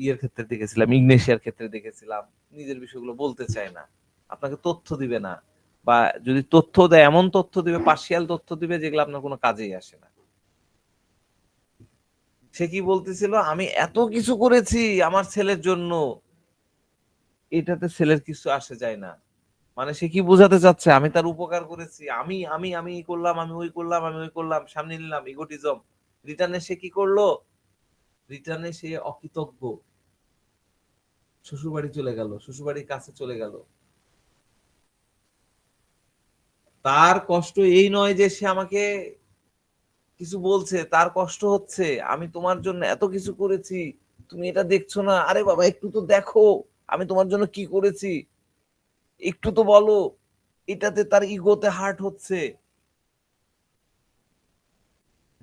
ইয়ের ক্ষেত্রে দেখেছিলাম, ইগনেশিয়ার ক্ষেত্রে দেখেছিলাম, নিজের বিষয়গুলো বলতে চায় না, আপনাকে তথ্য দিবে না, বা যদি তথ্য দেয় এমন তথ্য দিবে, পার্শিয়াল তথ্য দিবে যেগুলো আপনার কোনো কাজেই আসে না। সে কি বলতেছিল, আমি এত কিছু করেছি আমার ছেলের জন্য, এটাতে ছেলের কিছু আসে যায় না। মানে সে কি বোঝাতে চাচ্ছে, আমি তার উপকার করেছি, আমি আমি আমি করলাম, আমি ওই করলাম, আমি ওই করলাম, সামনে নিলাম, ইগোটিজম। রিটার্নে সে কি করলো? রিটার্নে সে অকৃতজ্ঞ, শ্বশুরবাড়ি চলে গেল, শ্বশুরবাড়ির কাছে চলে গেল। তার কষ্ট এই নয় যে সে আমাকে কিছু বলছে, তার কষ্ট হচ্ছে আমি তোমার জন্য এত কিছু করেছি, তুমি এটা দেখছো না, আরে বাবা একটু তো দেখো আমি তোমার জন্য কি করেছি, একটু তো বলো। এটাতে তার ইগোতে হার্ট হচ্ছে।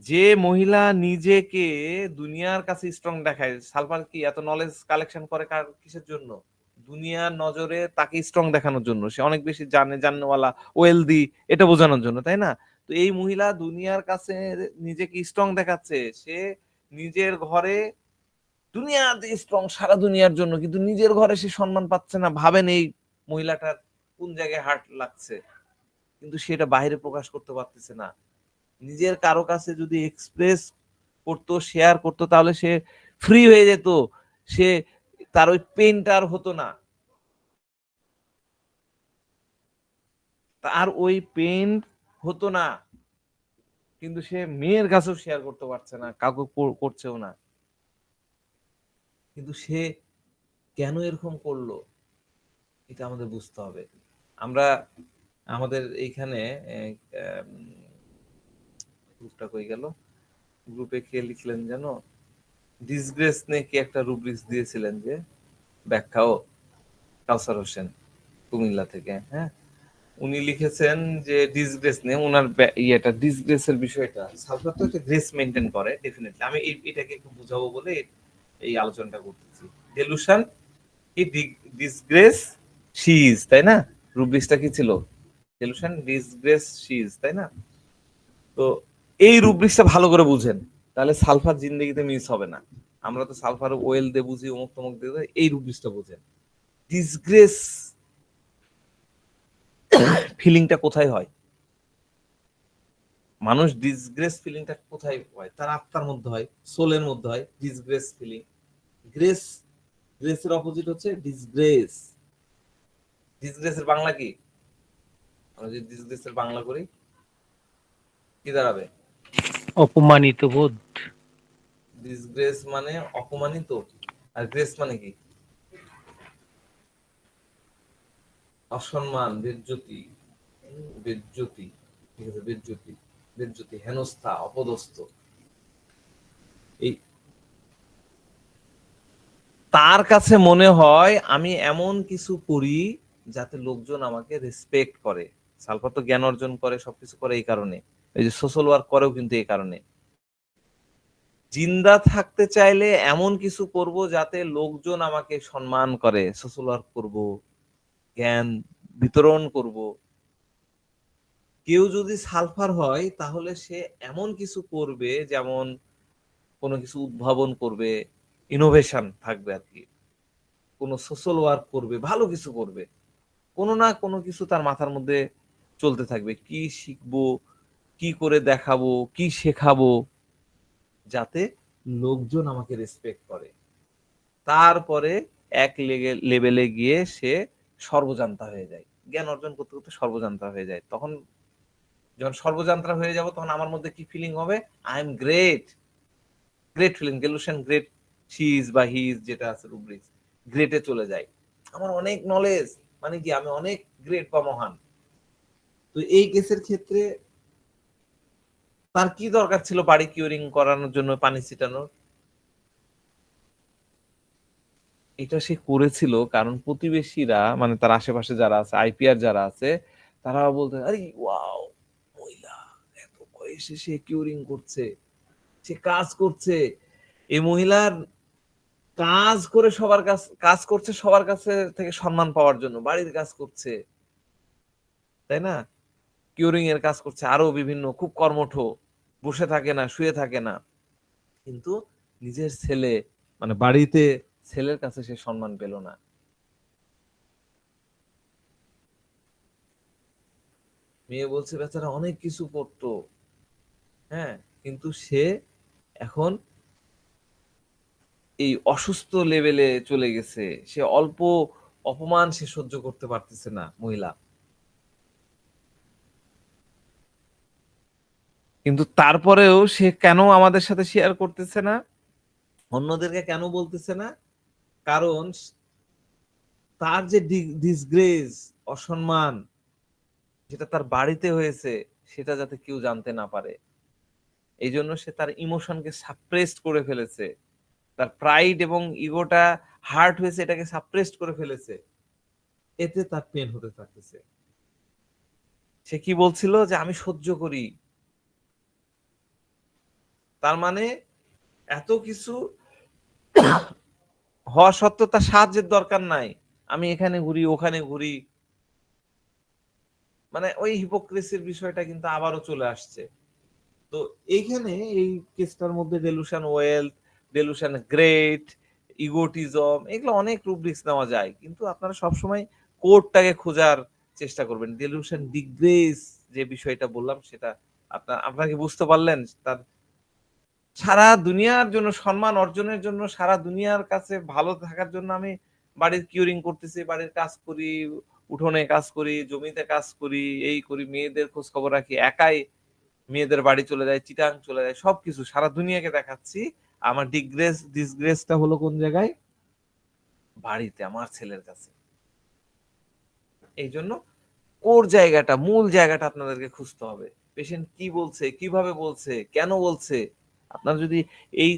যে মহিলা নিজেকে দুনিয়ার কাছে স্ট্রং দেখায়, সালফার কি এত নলেজ কালেকশন করে কিসের জন্য? দুনিয়ার নজরে তাকে স্ট্রং দেখানোর জন্য, সে অনেক বেশি জানেওয়ালা, ওয়েলদি, এটা বোঝানোর জন্য, তাই না? তো এই মহিলা দুনিয়ার কাছে নিজেকে স্ট্রং দেখাচ্ছে, সে নিজের ঘরে দুনিয়াতে স্ট্রং সারা দুনিয়ার জন্য, কিন্তু নিজের ঘরে সে সম্মান পাচ্ছে না। ভাবেন এই মহিলাটার কোন জায়গায় হার্ট লাগছে, কিন্তু সেটা বাইরে প্রকাশ করতে পারতেছে না। নিজের কারো কাছে যদি এক্সপ্রেস করতো, শেয়ার করতো, তাহলে সে ফ্রি হয়ে যেত, সে তার ওই পেইনটা আর হতো না, তার ওই পেইন হতো না। কিন্তু সে মেয়ের কাছেও শেয়ার করতে পারছে না, কাউকে করছেও না। কিন্তু সে কেন এরকম করলো, এটা আমাদের বুঝতে হবে। আমরা আমাদের এইখানে গ্রুপটা কই গেল, গ্রুপে কে লিখলেন জানো, ডিসগ্রেস নিয়ে কি একটা রুব্রিক্স দিয়েছিলেন যে ব্যাখ্যাও, কাউসার হোসেন কুমিল্লা থেকে, হ্যাঁ, উনি লিখেছেন যে ডিসগ্রেস নিয়ে ওনার ইয়েটা, ডিসগ্রেসের বিষয়টা, সালফার তো একটা গ্রেস মেনটেন করে ডেফিনেটলি। আমি এটাকে একটু বুঝাবো বলে এই আলোচনাটা করতেছি। ডেলুশন কি ডিসগ্রেস শি ইজ, তাই না? রুব্রিক্সটা কি ছিল? ডেলুশন ডিসগ্রেস শি ইজ, তাই না? তো এই রুব্রিক্সটা ভালো করে বুঝেন, তাহলে সালফার জিন্দেগিতে মিস হবে না। আমরা তো সালফার ওয়েল দিয়ে বুঝি, অমুক তমুক দিয়ে, এই রুব্রিক্সটা বুঝেন। ডিসগ্রেস ফিলিংটা কোথায় হয়? মানুষ ডিসগ্রেস ফিলিংটা কোথায় হয়? তার আত্মার মধ্যে হয়, সোলের মধ্যে হয় ডিসগ্রেস ফিলিং। গ্রেস, গ্রেসের অপোজিট হচ্ছে ডিসগ্রেস। ডিসগ্রেসের বাংলা কি? আমরা যদি ডিসগ্রেসের বাংলা করি কি দাঁড়াবে? অপমানিত বোধ। ডিসগ্রেস মানে অপমানিত, আর গ্রেস মানে কি? অসম্মান, বেজ্জতি, বেজ্জতি, ঠিক আছে, বেজ্জতি, বেজ্জতি, হেনস্থা, অপদস্থ। এই তার কাছে মনে হয় আমি এমন কিছু করি যাতে লোকজন আমাকে রেসপেক্ট করে। সালফার তো জ্ঞান অর্জন করে, সবকিছু করে এই কারণে, এই যে সোশ্যাল ওয়ার্ক করেও কিন্তু এই কারণে। জিন্দা থাকতে চাইলে এমন কিছু করব যাতে লোকজন আমাকে সম্মান করে, সোশ্যাল ওয়ার্ক করব, জ্ঞান বিতরণ করব। কেউ যদি সালফার হয় তাহলে সে এমন কিছু করবে, যেমন কোনো কিছু উদ্ভাবন করবে, ইনোভেশন থাকবে আর কি, কোনো সোশ্যাল ওয়ার্ক করবে, ভালো কিছু করবে, কোনো না কোনো কিছু তার মাথার মধ্যে চলতে থাকবে, কি শিখবো, কি করে দেখাবো, কি শেখাবো, যাতে লোকজন আমাকে রেসপেক্ট করে। তারপরে এক লেভেলে গিয়ে সে সর্বজান্তা হয়ে যায়, জ্ঞান অর্জন করতে করতে সর্বজান্তা হয়ে যায়। তখন যখন সর্বজান্তা হয়ে যাব, তখন আমার মধ্যে কি ফিলিং হবে? I am great, great feeling, delusion, great she is বা হি ইজ, যেটা আছে রুব্রিক্স, গ্রেটে চলে যাই, আমার অনেক নলেজ, মানে কি আমি অনেক গ্রেট বা মহান। তো এই কেসের ক্ষেত্রে তার কি দরকার ছিল বাড়ি কিউরিং করানোর জন্য পানি ছিটানোর? এটা সে করেছিল কারণ প্রতিবেশীরা, মানে তার আশেপাশে যারা আছে, আইপিআর যারা আছে, তারা বলতে আরে ওয়াও, মহিলা এত বয়সে সে কিউরিং করছে, সে কাজ করছে, এই মহিলার কাজ করছে সবার কাছে থেকে সম্মান পাওয়ার জন্য, বাড়ির কাজ করছে, তাই না, কিউরিং এর কাজ করছে, আরো বিভিন্ন, খুব কর্মঠ, বসে থাকে না, শুয়ে থাকে না, কিন্তু নিজের ছেলে, মানে বাড়িতে ছেলের কাছে সে সম্মান পেল না। মেয়ে বলছে বেচারা অনেক কিছু করতো, হ্যাঁ, কিন্তু সে এখন এই অসুস্থ লেভেলে চলে গেছে, সে অল্প অপমান সে সহ্য করতে পারতেছে না মহিলা। কিন্তু তারপরেও সে কেন আমাদের সাথে শেয়ার করতেছে না, অন্যদেরকে কেন বলতেছে না? কারণ তার যে ডিসগ্রেস, অসম্মান, যেটা তার বাড়িতে হয়েছে, সেটা যাতে কেউ জানতে না পারে। এই জন্য সে তার ইমোশনকে সাপ্রেসড করে ফেলেছে, তার প্রাইড এবং ইগোটা হার্ট হয়েছে, এটাকে সাপ্রেসড করে ফেলেছে, এতে তার পেন হতে থাকতেছে। সে কি বলছিল যে আমি সহ্য করি, তার মানে এত কিছু হওয়া সত্ত্বেও তার সাহায্যের দরকার নাই, আমি এখানে ঘুরি ওখানে ঘুরি, মানে ওই হিপোক্রেসির বিষয়টা কিন্তু আবারও চলে আসছে। তো এইখানে এই কেসটার মধ্যে ডেলুশন ওয়েলথ, ডেলুশন গ্রেট, ইগোটিজম, এগুলো অনেক রুব্রিক্স নেওয়া যায়, কিন্তু আপনারা সবসময় কোডটাকে খোঁজার চেষ্টা করবেন। ডেলুশন ডিগ্রেস যে বিষয়টা বললাম, সেটা আপনাকে বুঝতে পারলেন, তার সারা দুনিয়ার জন্য সম্মান অর্জনের জন্য, সারা দুনিয়ার কাছে ভালো থাকার জন্য আমি বাড়ির কিউরিং করতেছি, বাড়ির কাজ করি, উঠোনে কাজ করি, জমিতে কাজ করি, এই করি, মেয়েদের খোঁজ খবর রাখি, একাই মেয়েদের বাড়ি চলে যায়, চিটাং চলে যায়, সবকিছু সারা দুনিয়াকে দেখাচ্ছি। আমার ডিসগ্রেসটা হলো কোন জায়গায়? বাড়িতে, আমার ছেলের কাছে। এই জন্য কোর জায়গাটা, মূল জায়গাটা আপনাদেরকে খুঁজতে হবে। পেশেন্ট কি বলছে, কিভাবে বলছে, কেন বলছে। আপনার যদি এই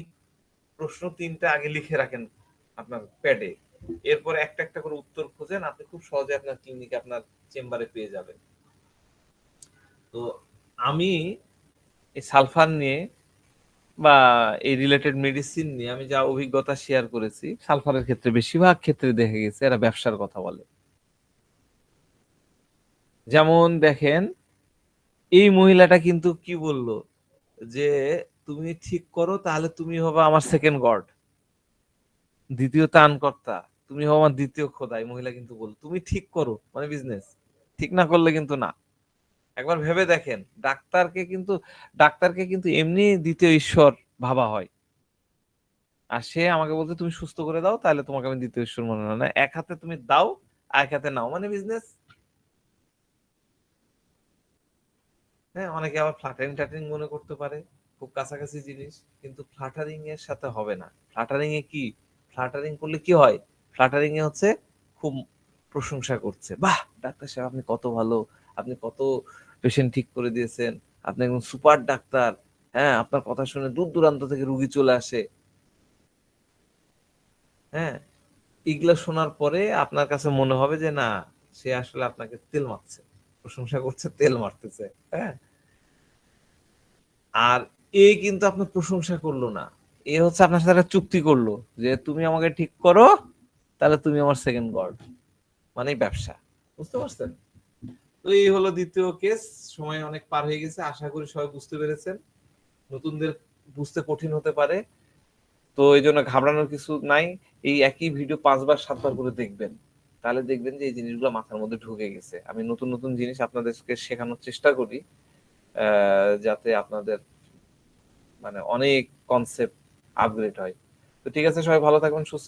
প্রশ্ন 3টা আগে লিখে রাখেন আপনার প্যাডে, এরপর একটা একটা করে উত্তর খোঁজেন, আপনি খুব সহজে আপনার ক্লিনিকে, আপনার চেম্বারে পেয়ে যাবেন। তো আমি এই সালফার নিয়ে বা এই রিলেটেড মেডিসিন নিয়ে আমি যা অভিজ্ঞতা শেয়ার করেছি, সালফারের ক্ষেত্রে বেশিরভাগ ক্ষেত্রে দেখা গেছে এরা ব্যবসার কথা বলে। যেমন দেখেন, এই মহিলাটা কিন্তু কি বললো যে তুমি ঠিক করো তাহলে তুমি হবে আমার সেকেন্ড গড, দ্বিতীয় ত্রাণকর্তা, তুমি হবে আমার দ্বিতীয় খোদা। এই মহিলা কিন্তু বলল তুমি ঠিক করো, মানে বিজনেস, ঠিক না করলে কিন্তু না। একবার ভেবে দেখেন, ডাক্তারকে কিন্তু এমনি দ্বিতীয় ঈশ্বর ভাবা হয়, আর সে আমাকে বলতে তুমি সুস্থ করে দাও তাহলে তোমাকে আমি দ্বিতীয় ঈশ্বর মনে হয় না, এক হাতে তুমি দাও আর এক হাতে নাও, মানে বিজনেস। হ্যাঁ, অনেকে আবার ফ্লাটারিং মনে করতে পারে, খুব কাছাকাছি জিনিস, কিন্তু ফ্লাটারিং এর সাথে হবে না। ফ্লাটারিং এ কি, ফ্লাটারিং করলে কি হয়, ফ্লাটারিং এ হচ্ছে খুব প্রশংসা করছে, বাহ ডাক্তার সাহেব আপনি কত ভালো, আপনি কত পেশেন্ট ঠিক করে দিয়েছেন, আপনি একদম সুপার ডাক্তার, হ্যাঁ আপনার কথা শুনে দূর দূরান্ত থেকে রুগী চলে আসে। হ্যাঁ, এগুলা শোনার পরে আপনার কাছে মনে হবে যে না, সে আসলে আপনাকে তেল মারছে, প্রশংসা করছে, তেল মারতেছে। হ্যাঁ, আর এ কিন্তু আপনার প্রশংসা করলো না, এ হচ্ছে আপনার সাথে একটা চুক্তি করলো যে তুমি আমাকে ঠিক করো তাহলে তুমি আমার সেকেন্ড গড, মানে ব্যবসা। বুঝতে পারছেন? তো এই হলো দ্বিতীয় কেস। সময় অনেক পার হয়ে গেছে, আশা করি সবাই বুঝতে পেরেছেন। নতুনদের বুঝতে কঠিন হতে পারে, তো এই জন্য ঘাবড়ানোর কিছু নাই। এই একই ভিডিও 5 বার 7 বার করে দেখবেন, তাহলে দেখবেন যে এই জিনিসগুলো মাথার মধ্যে ঢুকে গেছে। আমি নতুন নতুন জিনিস আপনাদেরকে শেখানোর চেষ্টা করি, যাতে আপনাদের মানে অনেক কনসেপ্ট আপগ্রেড হয়। তো ঠিক আছে, সবাই ভালো থাকবেন, সুস্থ